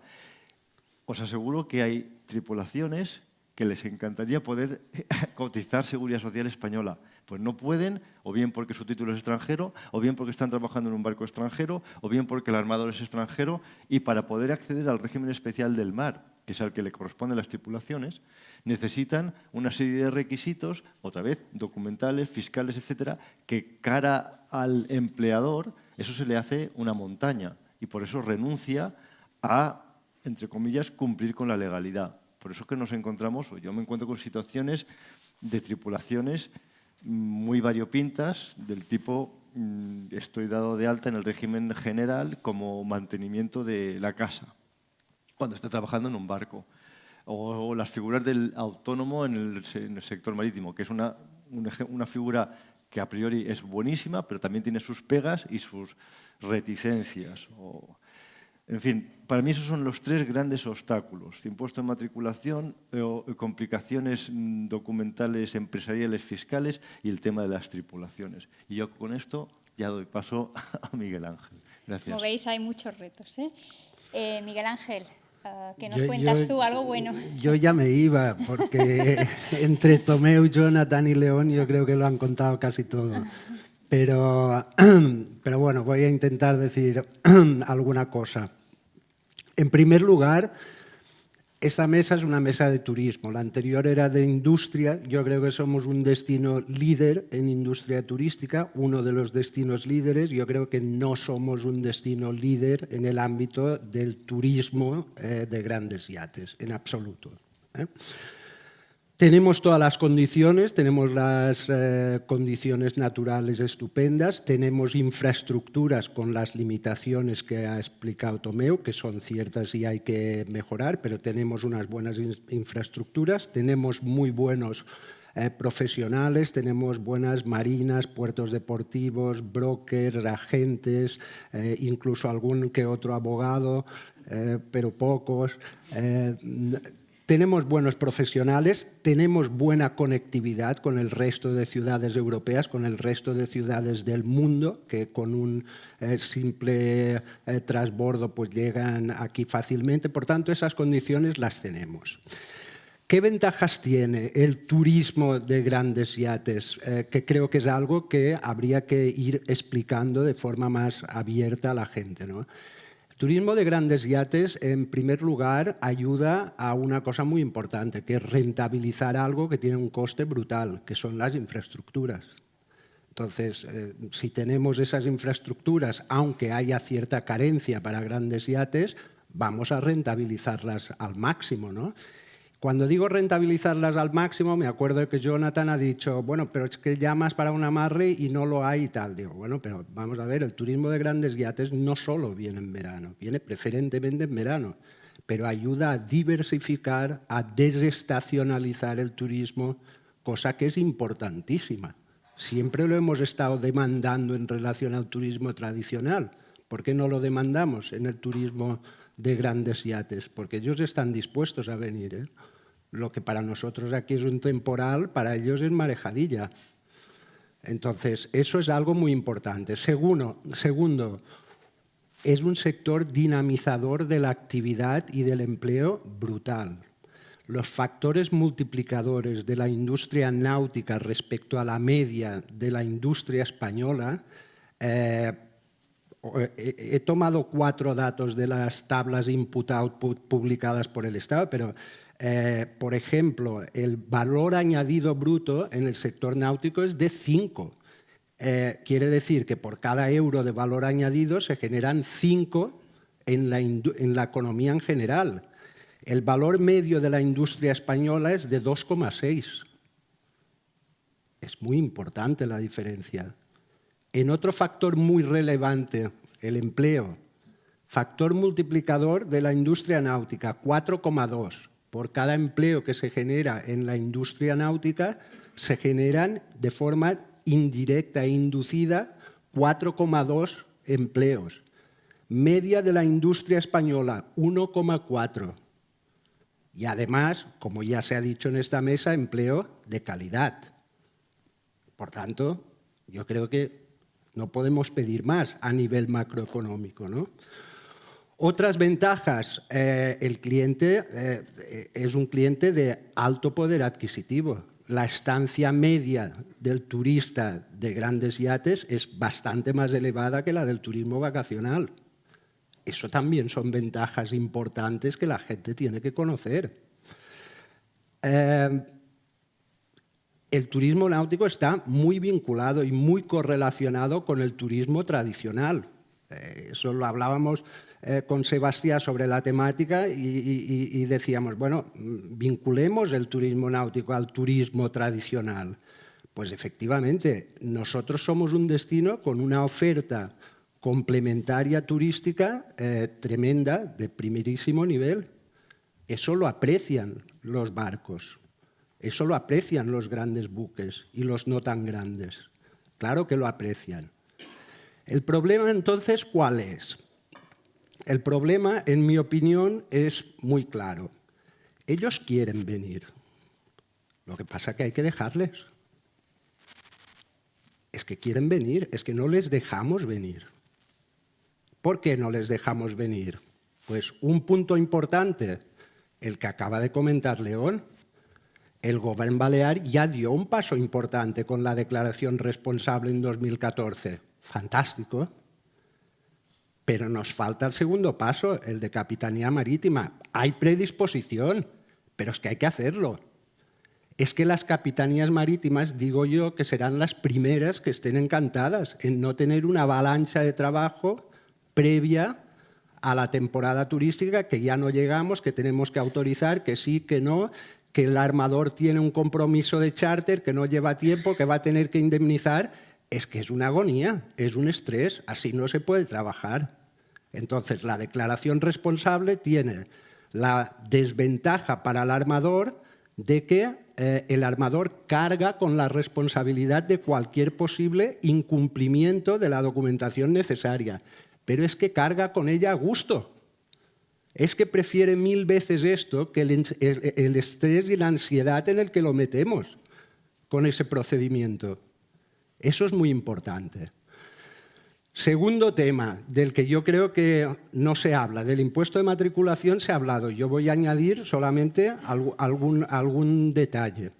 Os aseguro que hay tripulaciones que les encantaría poder cotizar Seguridad Social española. Pues no pueden, o bien porque su título es extranjero, o bien porque están trabajando en un barco extranjero, o bien porque el armador es extranjero, y para poder acceder al régimen especial del mar, que es al que le corresponden las tripulaciones, necesitan una serie de requisitos, otra vez, documentales, fiscales, etcétera, que cara al empleador eso se le hace una montaña y por eso renuncia a, entre comillas, cumplir con la legalidad. Por eso que nos encontramos, o yo me encuentro con situaciones de tripulaciones muy variopintas del tipo estoy dado de alta en el régimen general como mantenimiento de la casa cuando está trabajando en un barco. O las figuras del autónomo en el sector marítimo, que es una figura que a priori es buenísima, pero también tiene sus pegas y sus reticencias. En fin, para mí esos son los tres grandes obstáculos: impuesto de matriculación, complicaciones documentales, empresariales, fiscales y el tema de las tripulaciones. Y yo con esto ya doy paso a Miguel Ángel. Gracias. Como veis, hay muchos retos, Miguel Ángel, ¿qué nos cuentas tú? Algo bueno. Yo ya me iba, porque entre Tomeu, Jonathan y León yo creo que lo han contado casi todo. Pero bueno, voy a intentar decir alguna cosa. En primer lugar, esta mesa es una mesa de turismo. La anterior era de industria. Yo creo que somos un destino líder en industria turística, uno de los destinos líderes. Yo creo que no somos un destino líder en el ámbito del turismo de grandes yates, en absoluto. Tenemos todas las condiciones, tenemos las condiciones naturales estupendas, tenemos infraestructuras con las limitaciones que ha explicado Tomeu, que son ciertas y hay que mejorar, pero tenemos unas buenas infraestructuras, tenemos muy buenos profesionales, tenemos buenas marinas, puertos deportivos, brokers, agentes, incluso algún que otro abogado, pero pocos. Tenemos buenos profesionales, tenemos buena conectividad con el resto de ciudades europeas, con el resto de ciudades del mundo, que con un simple transbordo pues llegan aquí fácilmente. Por tanto, esas condiciones las tenemos. ¿Qué ventajas tiene el turismo de grandes yates? Que creo que es algo que habría que ir explicando de forma más abierta a la gente, ¿no? El turismo de grandes yates, en primer lugar, ayuda a una cosa muy importante, que es rentabilizar algo que tiene un coste brutal, que son las infraestructuras. Entonces, si tenemos esas infraestructuras, aunque haya cierta carencia para grandes yates, vamos a rentabilizarlas al máximo, ¿no? Cuando digo rentabilizarlas al máximo, me acuerdo de que Jonathan ha dicho, bueno, pero es que llamas para un amarre y no lo hay y tal. Digo, bueno, pero vamos a ver, el turismo de grandes yates no solo viene en verano, viene preferentemente en verano, pero ayuda a diversificar, a desestacionalizar el turismo, cosa que es importantísima. Siempre lo hemos estado demandando en relación al turismo tradicional. ¿Por qué no lo demandamos en el turismo de grandes yates? Porque ellos están dispuestos a venir, ¿eh? Lo que para nosotros aquí es un temporal, para ellos es marejadilla. Entonces, eso es algo muy importante. Segundo, es un sector dinamizador de la actividad y del empleo brutal. Los factores multiplicadores de la industria náutica respecto a la media de la industria española, he tomado 4 datos de las tablas input-output publicadas por el Estado, pero, por ejemplo, el valor añadido bruto en el sector náutico es de 5. Quiere decir que por cada euro de valor añadido se generan 5 en la economía en general. El valor medio de la industria española es de 2,6. Es muy importante la diferencia. En otro factor muy relevante, el empleo, factor multiplicador de la industria náutica, 4,2. Por cada empleo que se genera en la industria náutica, se generan de forma indirecta e inducida 4,2 empleos. Media de la industria española, 1,4. Y además, como ya se ha dicho en esta mesa, empleo de calidad. Por tanto, yo creo que no podemos pedir más a nivel macroeconómico, ¿no? Otras ventajas, el cliente es un cliente de alto poder adquisitivo. La estancia media del turista de grandes yates es bastante más elevada que la del turismo vacacional. Eso también son ventajas importantes que la gente tiene que conocer. El turismo náutico está muy vinculado y muy correlacionado con el turismo tradicional. Eso lo hablábamos con Sebastián sobre la temática y decíamos, bueno, vinculemos el turismo náutico al turismo tradicional. Pues efectivamente, nosotros somos un destino con una oferta complementaria turística tremenda, de primerísimo nivel. Eso lo aprecian los barcos, eso lo aprecian los grandes buques y los no tan grandes. Claro que lo aprecian. El problema entonces, ¿cuál es? El problema, en mi opinión, es muy claro. Ellos quieren venir. Lo que pasa es que hay que dejarles. Es que quieren venir, es que no les dejamos venir. ¿Por qué no les dejamos venir? Pues un punto importante, el que acaba de comentar León. El Govern Balear ya dio un paso importante con la declaración responsable en 2014. Fantástico. Pero nos falta el segundo paso, el de Capitanía Marítima. Hay predisposición, pero es que hay que hacerlo. Es que las capitanías marítimas, digo yo, que serán las primeras que estén encantadas en no tener una avalancha de trabajo previa a la temporada turística, que ya no llegamos, que tenemos que autorizar, que sí, que no, que el armador tiene un compromiso de charter, que no lleva tiempo, que va a tener que indemnizar. Es que es una agonía, es un estrés, así no se puede trabajar. Entonces, la declaración responsable tiene la desventaja para el armador de que el armador carga con la responsabilidad de cualquier posible incumplimiento de la documentación necesaria, pero es que carga con ella a gusto. Es que prefiere 1000 veces esto que el estrés y la ansiedad en el que lo metemos con ese procedimiento. Eso es muy importante. Segundo tema, del que yo creo que no se habla, del impuesto de matriculación se ha hablado. Yo voy a añadir solamente algún detalle.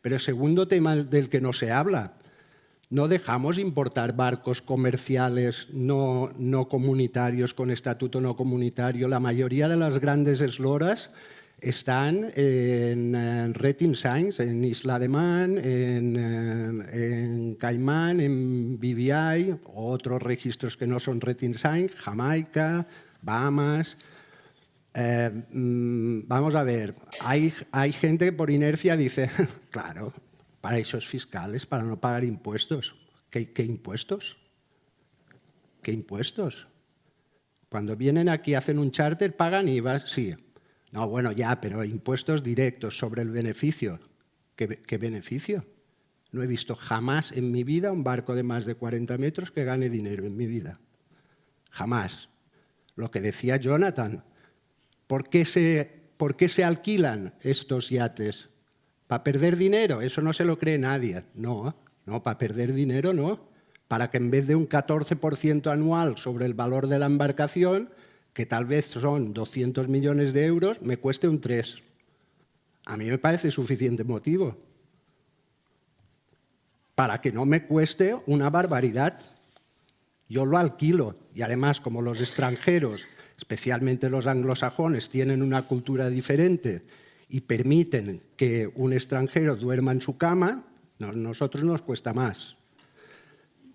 Pero el segundo tema del que no se habla, no dejamos importar barcos comerciales no comunitarios con estatuto no comunitario. La mayoría de las grandes esloras están en Rating Signs, en Isla de Man, en Caimán, en BVI, otros registros que no son Rating Signs, Jamaica, Bahamas. Vamos a ver, hay gente que por inercia dice, claro, paraísos fiscales para no pagar impuestos. ¿Qué impuestos? ¿Qué impuestos? Cuando vienen aquí hacen un charter, pagan IVA, sí. No, bueno, ya, pero impuestos directos sobre el beneficio. ¿Qué beneficio? No he visto jamás en mi vida un barco de más de 40 metros que gane dinero en mi vida. Jamás. Lo que decía Jonathan, ¿por qué se alquilan estos yates? ¿Para perder dinero? Eso no se lo cree nadie. No, para perder dinero no. Para que en vez de un 14% anual sobre el valor de la embarcación, que tal vez son 200 millones de euros, me cueste un 3. A mí me parece suficiente motivo para que no me cueste una barbaridad. Yo lo alquilo y además, como los extranjeros, especialmente los anglosajones, tienen una cultura diferente y permiten que un extranjero duerma en su cama, a nosotros nos cuesta más.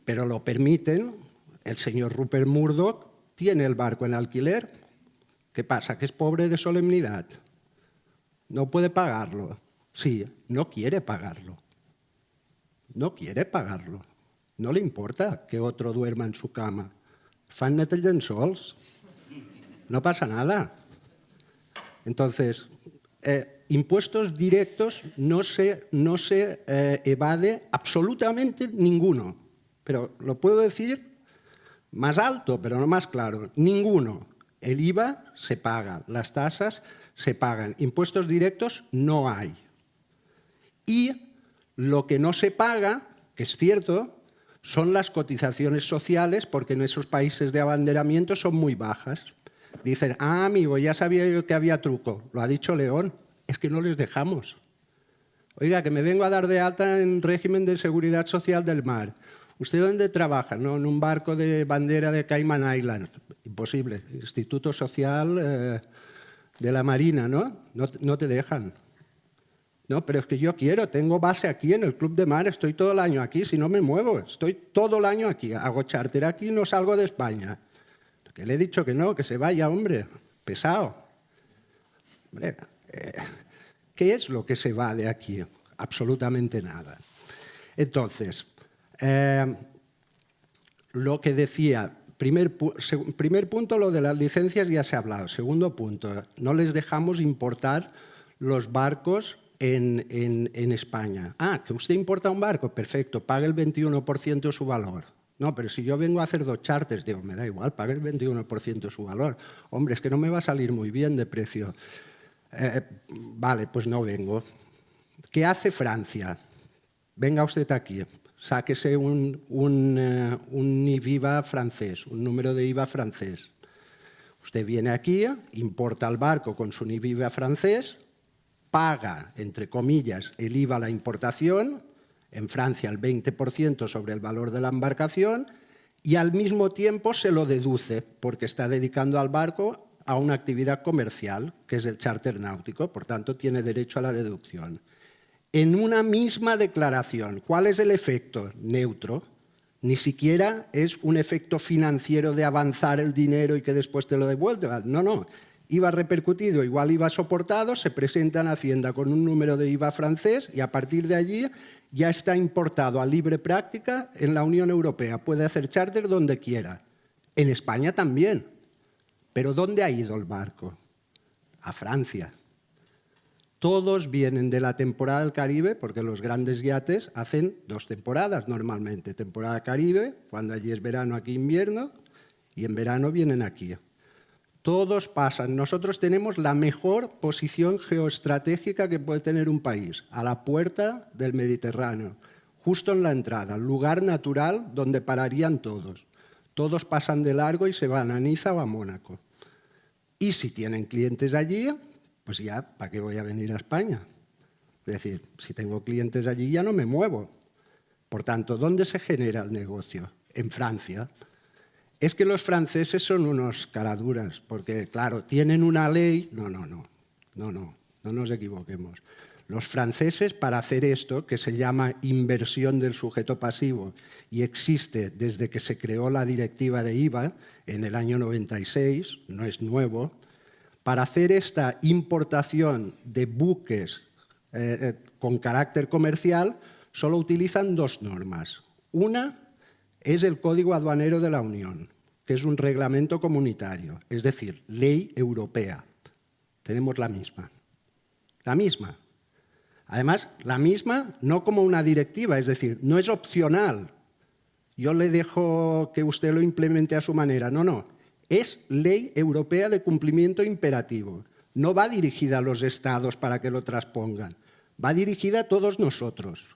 Pero lo permiten. El señor Rupert Murdoch tiene el barco en alquiler. ¿Qué pasa? ¿Que es pobre de solemnidad? ¿No puede pagarlo? Sí, no quiere pagarlo. No quiere pagarlo. No le importa que otro duerma en su cama. Fan net els llençols. no pasa nada. Entonces, impuestos directos no se evade absolutamente ninguno. Pero lo puedo decir más alto, pero no más claro. Ninguno. El IVA se paga, las tasas se pagan. Impuestos directos no hay. Y lo que no se paga, que es cierto, son las cotizaciones sociales, porque en esos países de abanderamiento son muy bajas. Dicen, amigo, ya sabía yo que había truco. Lo ha dicho León, es que no les dejamos. Oiga, que me vengo a dar de alta en régimen de seguridad social del mar. ¿Usted dónde trabaja? No, en un barco de bandera de Cayman Islands. Imposible. Instituto Social de la Marina, ¿no? No te dejan. No, pero es que yo quiero, tengo base aquí en el Club de Mar, estoy todo el año aquí, si no me muevo, estoy todo el año aquí, hago charter aquí, no salgo de España. Que le he dicho que no, que se vaya, hombre, pesado. Hombre, ¿qué es lo que se va de aquí? Absolutamente nada. Entonces, lo que decía, primer punto, lo de las licencias ya se ha hablado. Segundo punto, no les dejamos importar los barcos en España. Ah, que usted importa un barco, perfecto, pague el 21% de su valor. No, pero si yo vengo a hacer 2 charters, digo, me da igual, pague el 21% de su valor. Hombre, es que no me va a salir muy bien de precio. Vale, pues no vengo. ¿Qué hace Francia? Venga usted aquí, sáquese un IVA francés, un número de IVA francés. Usted viene aquí, importa el barco con su IVA francés, paga, entre comillas, el IVA a la importación, en Francia el 20% sobre el valor de la embarcación, y al mismo tiempo se lo deduce, porque está dedicando al barco a una actividad comercial, que es el charter náutico, por tanto tiene derecho a la deducción. En una misma declaración, ¿cuál es el efecto? Neutro. Ni siquiera es un efecto financiero de avanzar el dinero y que después te lo devuelvan. No, no. IVA repercutido igual IVA soportado, se presenta en Hacienda con un número de IVA francés y a partir de allí ya está importado a libre práctica en la Unión Europea. Puede hacer charter donde quiera. En España también. Pero ¿dónde ha ido el barco? A Francia. Todos vienen de la temporada del Caribe, porque los grandes yates hacen 2 temporadas normalmente. Temporada Caribe, cuando allí es verano, aquí invierno, y en verano vienen aquí. Todos pasan. Nosotros tenemos la mejor posición geoestratégica que puede tener un país, a la puerta del Mediterráneo, justo en la entrada, lugar natural donde pararían todos. Todos pasan de largo y se van a Niza o a Mónaco. Y si tienen clientes allí, pues ya, ¿para qué voy a venir a España? Es decir, si tengo clientes allí ya no me muevo. Por tanto, ¿dónde se genera el negocio? En Francia. Es que los franceses son unos caraduras, porque, claro, tienen una ley... No nos equivoquemos. Los franceses, para hacer esto, que se llama inversión del sujeto pasivo, y existe desde que se creó la directiva de IVA, en el año 96, no es nuevo, para hacer esta importación de buques con carácter comercial, solo utilizan 2 normas. Una es el Código Aduanero de la Unión, que es un reglamento comunitario, es decir, ley europea. Tenemos la misma. La misma. Además, la misma no como una directiva, es decir, no es opcional. Yo le dejo que usted lo implemente a su manera. No. Es ley europea de cumplimiento imperativo. No va dirigida a los estados para que lo transpongan. Va dirigida a todos nosotros,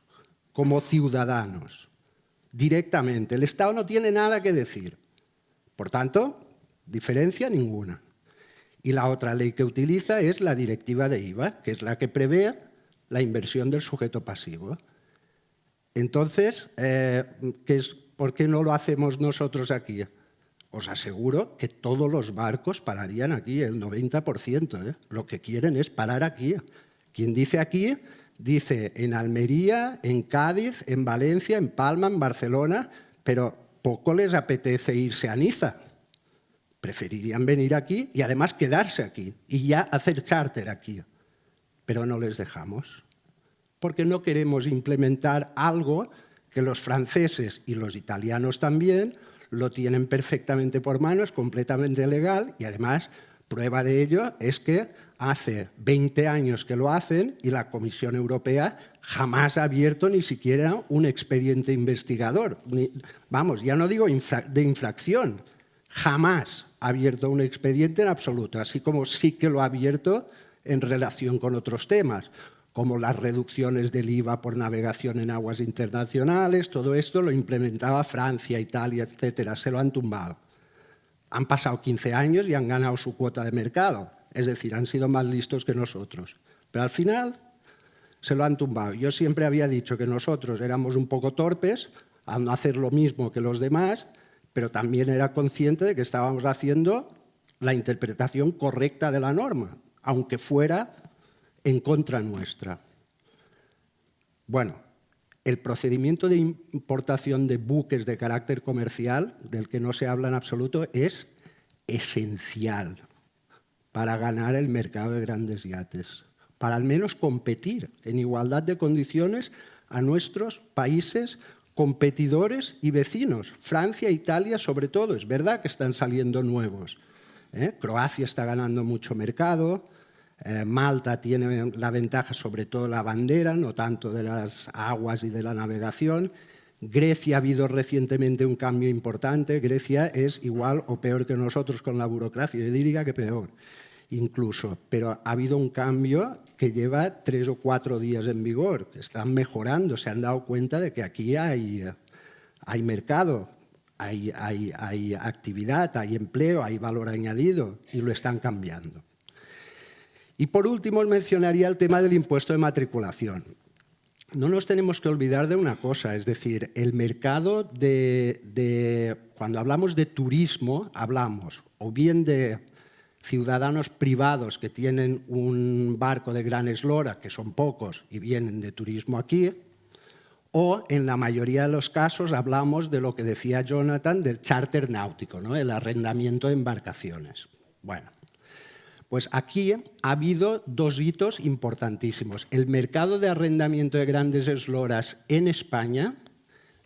como ciudadanos. Directamente. El Estado no tiene nada que decir. Por tanto, diferencia ninguna. Y la otra ley que utiliza es la directiva de IVA, que es la que prevé la inversión del sujeto pasivo. Entonces, ¿por qué no lo hacemos nosotros aquí? Os aseguro que todos los barcos pararían aquí, el 90%. Lo que quieren es parar aquí. Quien dice aquí, dice en Almería, en Cádiz, en Valencia, en Palma, en Barcelona, pero poco les apetece irse a Niza. Preferirían venir aquí y además quedarse aquí y ya hacer charter aquí. Pero no les dejamos, porque no queremos implementar algo que los franceses y los italianos también lo tienen perfectamente por mano, es completamente legal y además prueba de ello es que hace 20 años que lo hacen y la Comisión Europea jamás ha abierto ni siquiera un expediente investigador. Vamos, ya no digo de infracción, jamás ha abierto un expediente en absoluto, así como sí que lo ha abierto en relación con otros temas, como las reducciones del IVA por navegación en aguas internacionales. Todo esto lo implementaba Francia, Italia, etcétera. Se lo han tumbado. Han pasado 15 años y han ganado su cuota de mercado. Es decir, han sido más listos que nosotros. Pero al final se lo han tumbado. Yo siempre había dicho que nosotros éramos un poco torpes al no hacer lo mismo que los demás, pero también era consciente de que estábamos haciendo la interpretación correcta de la norma, aunque fuera en contra nuestra. Bueno, el procedimiento de importación de buques de carácter comercial, del que no se habla en absoluto, es esencial para ganar el mercado de grandes yates, para al menos competir en igualdad de condiciones a nuestros países competidores y vecinos. Francia, Italia, sobre todo. Es verdad que están saliendo nuevos. Croacia está ganando mucho mercado. Malta tiene la ventaja sobre todo la bandera, no tanto de las aguas y de la navegación. Grecia ha habido recientemente un cambio importante. Grecia es igual o peor que nosotros con la burocracia. Yo diría que peor, incluso. Pero ha habido un cambio que lleva 3 o 4 días en vigor, que están mejorando. Se han dado cuenta de que aquí hay mercado, hay actividad, hay empleo, hay valor añadido y lo están cambiando. Y por último mencionaría el tema del impuesto de matriculación. No nos tenemos que olvidar de una cosa, es decir, el mercado cuando hablamos de turismo, hablamos o bien de ciudadanos privados que tienen un barco de gran eslora, que son pocos y vienen de turismo aquí, o en la mayoría de los casos hablamos de lo que decía Jonathan, del charter náutico, ¿no? El arrendamiento de embarcaciones. Bueno, pues aquí ha habido 2 hitos importantísimos. El mercado de arrendamiento de grandes esloras en España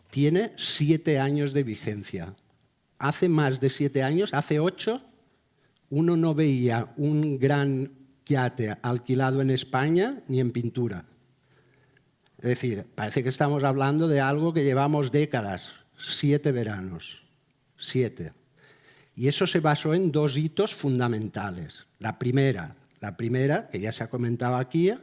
tiene 7 años de vigencia. Hace más de 7 años, hace 8, uno no veía un gran yate alquilado en España ni en pintura. Es decir, parece que estamos hablando de algo que llevamos décadas, 7 veranos, 7. Y eso se basó en 2 hitos fundamentales. La primera, que ya se ha comentado aquí,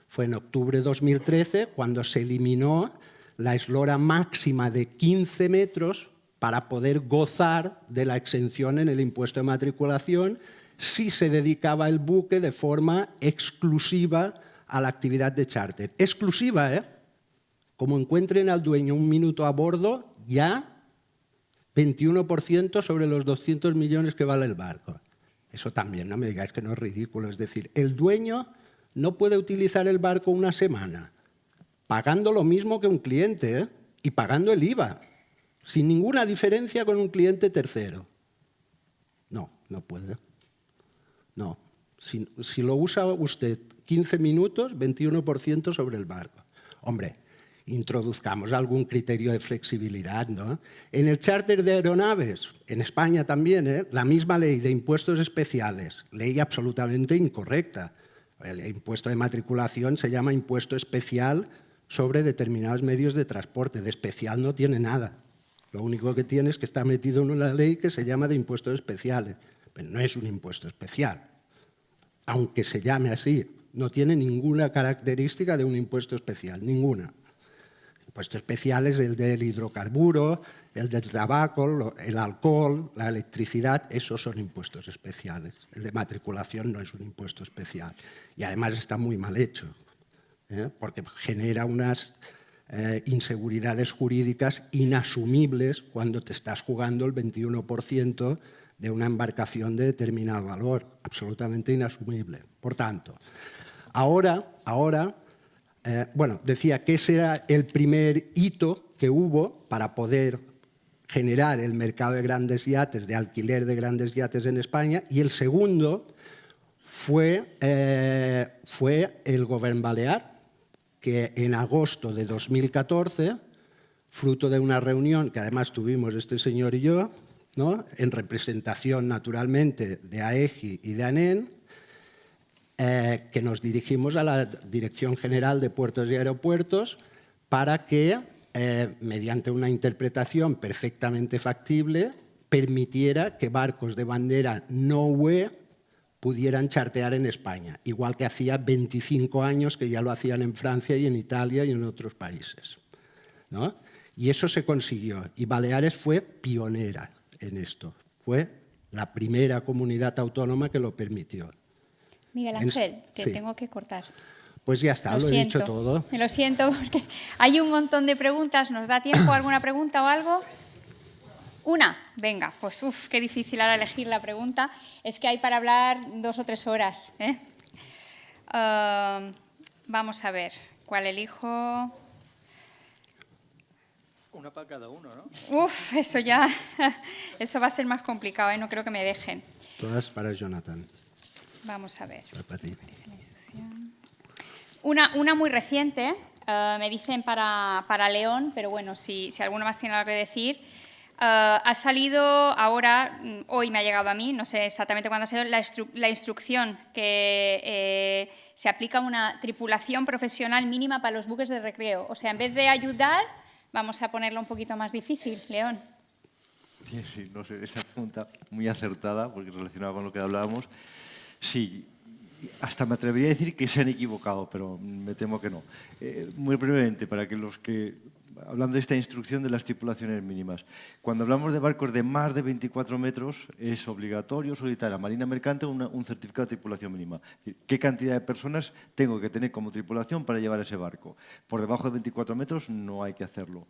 fue en octubre de 2013, cuando se eliminó la eslora máxima de 15 metros para poder gozar de la exención en el impuesto de matriculación si se dedicaba el buque de forma exclusiva a la actividad de charter. Exclusiva, ¿eh? Como encuentren al dueño un minuto a bordo, ya 21% sobre los 200 millones que vale el barco. Eso también, no me digáis que no es ridículo. Es decir, el dueño no puede utilizar el barco una semana, pagando lo mismo que un cliente, ¿eh? Y pagando el IVA, sin ninguna diferencia con un cliente tercero. No, no puede. No. Si lo usa usted 15 minutos, 21% sobre el barco. Hombre, introduzcamos algún criterio de flexibilidad, ¿no? En el charter de aeronaves, en España también, la misma ley de impuestos especiales, ley absolutamente incorrecta. El impuesto de matriculación se llama impuesto especial sobre determinados medios de transporte. De especial no tiene nada. Lo único que tiene es que está metido en una ley que se llama de impuestos especiales. Pero no es un impuesto especial. Aunque se llame así, no tiene ninguna característica de un impuesto especial, ninguna. El impuesto especial es el del hidrocarburo, el del tabaco, el alcohol, la electricidad, esos son impuestos especiales. El de matriculación no es un impuesto especial. Y además está muy mal hecho, porque genera unas inseguridades jurídicas inasumibles cuando te estás jugando el 21% de una embarcación de determinado valor, absolutamente inasumible. Por tanto, bueno, decía que ese era el primer hito que hubo para poder generar el mercado de grandes yates, de alquiler de grandes yates en España, y el segundo fue el Govern Balear, que en agosto de 2014 fruto de una reunión que además tuvimos este señor y yo, ¿no?, en representación naturalmente de AEGI y de ANEN, que nos dirigimos a la Dirección General de Puertos y Aeropuertos para que, mediante una interpretación perfectamente factible, permitiera que barcos de bandera no UE pudieran chartear en España, igual que hacía 25 años que ya lo hacían en Francia y en Italia y en otros países, ¿no? Y eso se consiguió. Y Baleares fue pionera en esto. Fue la primera comunidad autónoma que lo permitió. Miguel Ángel, te sí. tengo que cortar. Pues ya está, lo he dicho todo. Me lo siento porque hay un montón de preguntas. ¿Nos da tiempo a alguna pregunta o algo? Una, venga, pues qué difícil ahora elegir la pregunta. Es que hay para hablar 2 o 3 horas, ¿eh? Vamos a ver, ¿cuál elijo? Una para cada uno, ¿no? Eso ya, eso va a ser más complicado, ¿eh? No creo que me dejen. Todas para Jonathan. Vamos a ver. Para ti. Una muy reciente, me dicen para León, pero bueno, si alguno más tiene algo que decir. Ha salido ahora, hoy me ha llegado a mí, no sé exactamente cuándo ha sido, la instrucción que se aplica a una tripulación profesional mínima para los buques de recreo. O sea, en vez de ayudar, vamos a ponerlo un poquito más difícil. León. Sí, no sé, esa pregunta muy acertada, porque relacionada con lo que hablábamos. Sí, hasta me atrevería a decir que se han equivocado, pero me temo que no. Muy brevemente, para que los que... Hablando de esta instrucción de las tripulaciones mínimas, cuando hablamos de barcos de más de 24 metros, es obligatorio solicitar a la Marina Mercante un certificado de tripulación mínima. Es decir, ¿qué cantidad de personas tengo que tener como tripulación para llevar ese barco? Por debajo de 24 metros no hay que hacerlo,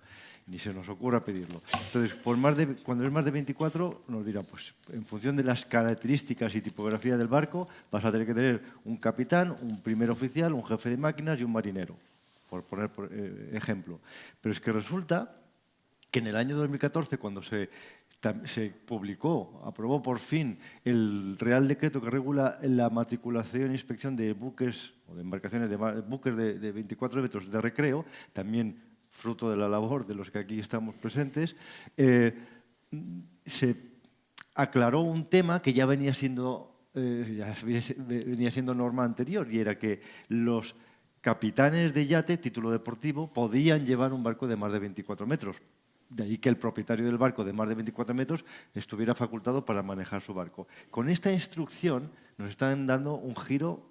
ni se nos ocurra pedirlo. Entonces, cuando es más de 24, nos dirán, pues en función de las características y tipografía del barco, vas a tener que tener un capitán, un primer oficial, un jefe de máquinas y un marinero, por poner ejemplo. Pero es que resulta que en el año 2014, cuando se publicó, aprobó por fin el Real Decreto que regula la matriculación e inspección de buques o de embarcaciones de buques de 24 metros de recreo, también fruto de la labor de los que aquí estamos presentes, se aclaró un tema que ya venía siendo norma anterior, y era que los capitanes de yate, título deportivo, podían llevar un barco de más de 24 metros. De ahí que el propietario del barco de más de 24 metros estuviera facultado para manejar su barco. Con esta instrucción nos están dando un giro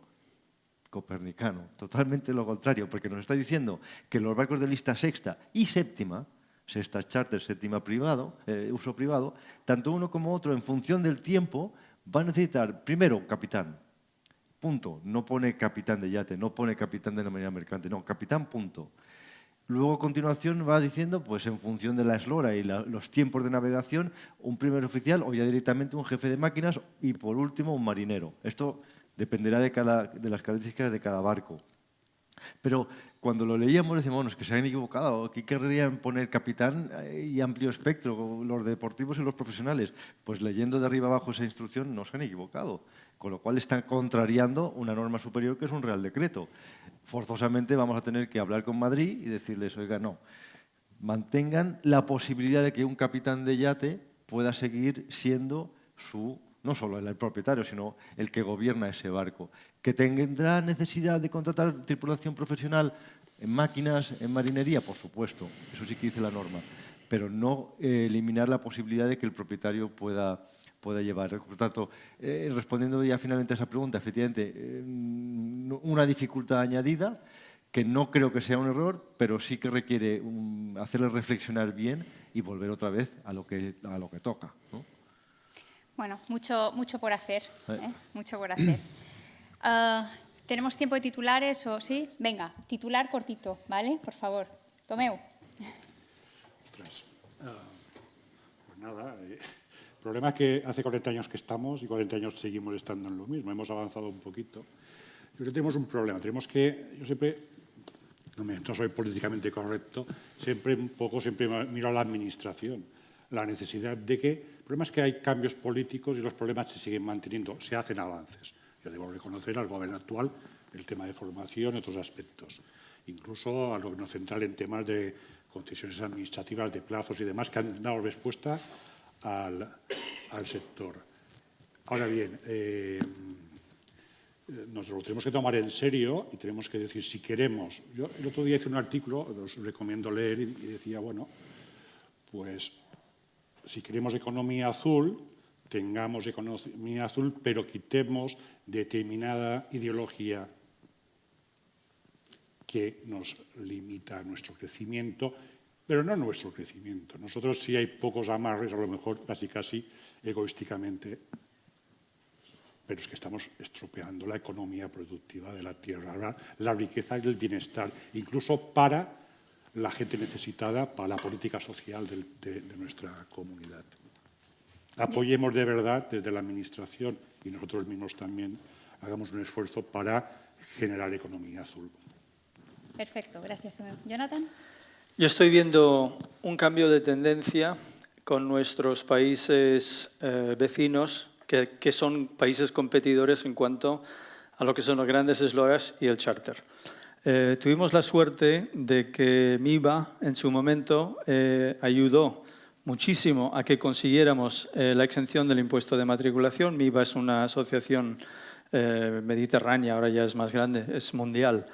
copernicano, totalmente lo contrario, porque nos está diciendo que los barcos de lista sexta y séptima, sexta charter, séptima privado, uso privado, tanto uno como otro, en función del tiempo, van a necesitar primero capitán. Punto. No pone capitán de yate, no pone capitán de la Marina Mercante, no, capitán, punto. Luego, a continuación, va diciendo, pues en función de la eslora y los tiempos de navegación, un primer oficial o ya directamente un jefe de máquinas y, por último, un marinero. Esto dependerá de las características de cada barco. Pero cuando lo leíamos decíamos, bueno, es que se han equivocado, aquí querrían poner capitán y amplio espectro, los deportivos y los profesionales. Pues leyendo de arriba abajo esa instrucción no se han equivocado, con lo cual están contrariando una norma superior que es un Real Decreto. Forzosamente vamos a tener que hablar con Madrid y decirles, oiga, no, mantengan la posibilidad de que un capitán de yate pueda seguir siendo no solo el propietario, sino el que gobierna ese barco. ¿Que tendrá necesidad de contratar tripulación profesional en máquinas, en marinería? Por supuesto, eso sí que dice la norma, pero no eliminar la posibilidad de que el propietario pueda llevar. Por tanto, respondiendo ya finalmente a esa pregunta, efectivamente, una dificultad añadida, que no creo que sea un error, pero sí que requiere hacerle reflexionar bien y volver otra vez a lo que toca, ¿no? Bueno, mucho por hacer, mucho por hacer. ¿Tenemos tiempo de titulares o sí? Venga, titular cortito, ¿vale? Por favor. Tomeu. Pues nada, el problema es que hace 40 años que estamos y 40 años seguimos estando en lo mismo. Hemos avanzado un poquito. Yo creo que tenemos un problema. Yo siempre, no soy políticamente correcto, siempre miro a la administración. La necesidad de que... El problema es que hay cambios políticos y los problemas se siguen manteniendo, se hacen avances. Yo debo reconocer al gobierno actual el tema de formación y otros aspectos. Incluso al gobierno central en temas de concesiones administrativas de plazos y demás que han dado respuesta al sector. Ahora bien, nos lo tenemos que tomar en serio y tenemos que decir si queremos. Yo el otro día hice un artículo, os recomiendo leer, y decía, bueno, pues si queremos economía azul, tengamos economía azul, pero quitemos determinada ideología que nos limita nuestro crecimiento, pero no nuestro crecimiento. Nosotros sí hay pocos amarres, a lo mejor casi egoísticamente, pero es que estamos estropeando la economía productiva de la tierra, la riqueza y el bienestar, incluso para la gente necesitada, para la política social de nuestra comunidad. Apoyemos de verdad desde la Administración y nosotros mismos también hagamos un esfuerzo para generar economía azul. Perfecto, gracias. Jonathan. Yo estoy viendo un cambio de tendencia con nuestros países vecinos, que son países competidores en cuanto a lo que son los grandes eslora y el charter. Tuvimos la suerte de que MIBA en su momento ayudó muchísimo a que consiguiéramos la exención del impuesto de matriculación. MIBA es una asociación mediterránea, ahora ya es más grande, es mundial.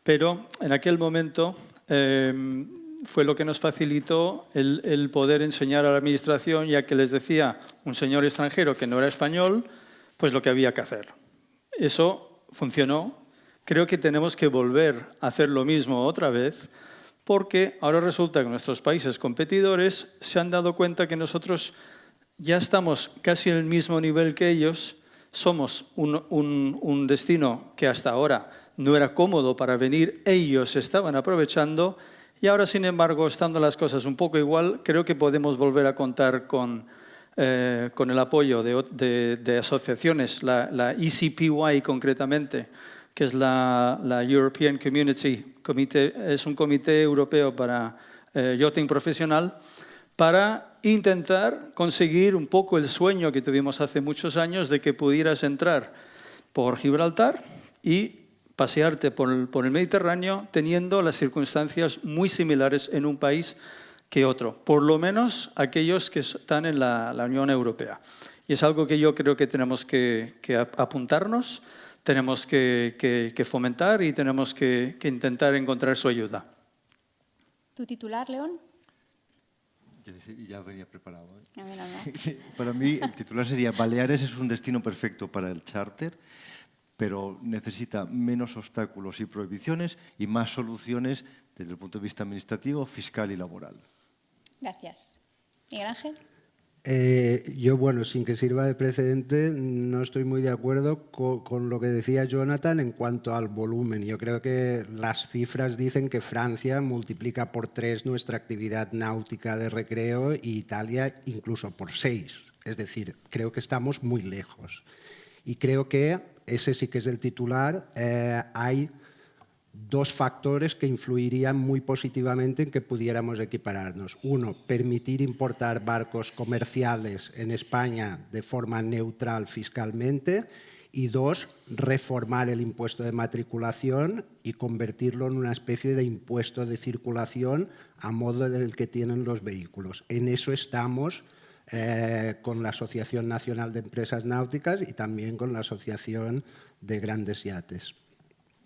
Pero en aquel momento fue lo que nos facilitó el poder enseñar a la Administración, ya que les decía un señor extranjero que no era español, pues lo que había que hacer. Eso funcionó. Creo que tenemos que volver a hacer lo mismo otra vez, porque ahora resulta que nuestros países competidores se han dado cuenta que nosotros ya estamos casi en el mismo nivel que ellos, somos un destino que hasta ahora no era cómodo para venir, ellos estaban aprovechando y ahora, sin embargo, estando las cosas un poco igual, creo que podemos volver a contar con el apoyo de asociaciones, la ECPY concretamente, que es la European Community, es un comité europeo para yachting profesional, para intentar conseguir un poco el sueño que tuvimos hace muchos años de que pudieras entrar por Gibraltar y pasearte por el Mediterráneo teniendo las circunstancias muy similares en un país que otro, por lo menos aquellos que están en la Unión Europea. Y es algo que yo creo que tenemos que apuntarnos, tenemos que fomentar y tenemos que intentar encontrar su ayuda. ¿Tu titular, León? Ya venía preparado. No. Para mí el titular sería Baleares es un destino perfecto para el charter, pero necesita menos obstáculos y prohibiciones y más soluciones desde el punto de vista administrativo, fiscal y laboral. Gracias. Miguel Ángel. Yo, bueno, sin que sirva de precedente, no estoy muy de acuerdo con lo que decía Jonathan en cuanto al volumen. Yo creo que las cifras dicen que Francia multiplica por 3 nuestra actividad náutica de recreo y Italia incluso por 6. Es decir, creo que estamos muy lejos. Y creo que ese sí que es el titular. Hay 2 factores que influirían muy positivamente en que pudiéramos equipararnos. Uno, permitir importar barcos comerciales en España de forma neutral fiscalmente. Y 2, reformar el impuesto de matriculación y convertirlo en una especie de impuesto de circulación a modo del que tienen los vehículos. En eso estamos con la Asociación Nacional de Empresas Náuticas y también con la Asociación de Grandes Yates.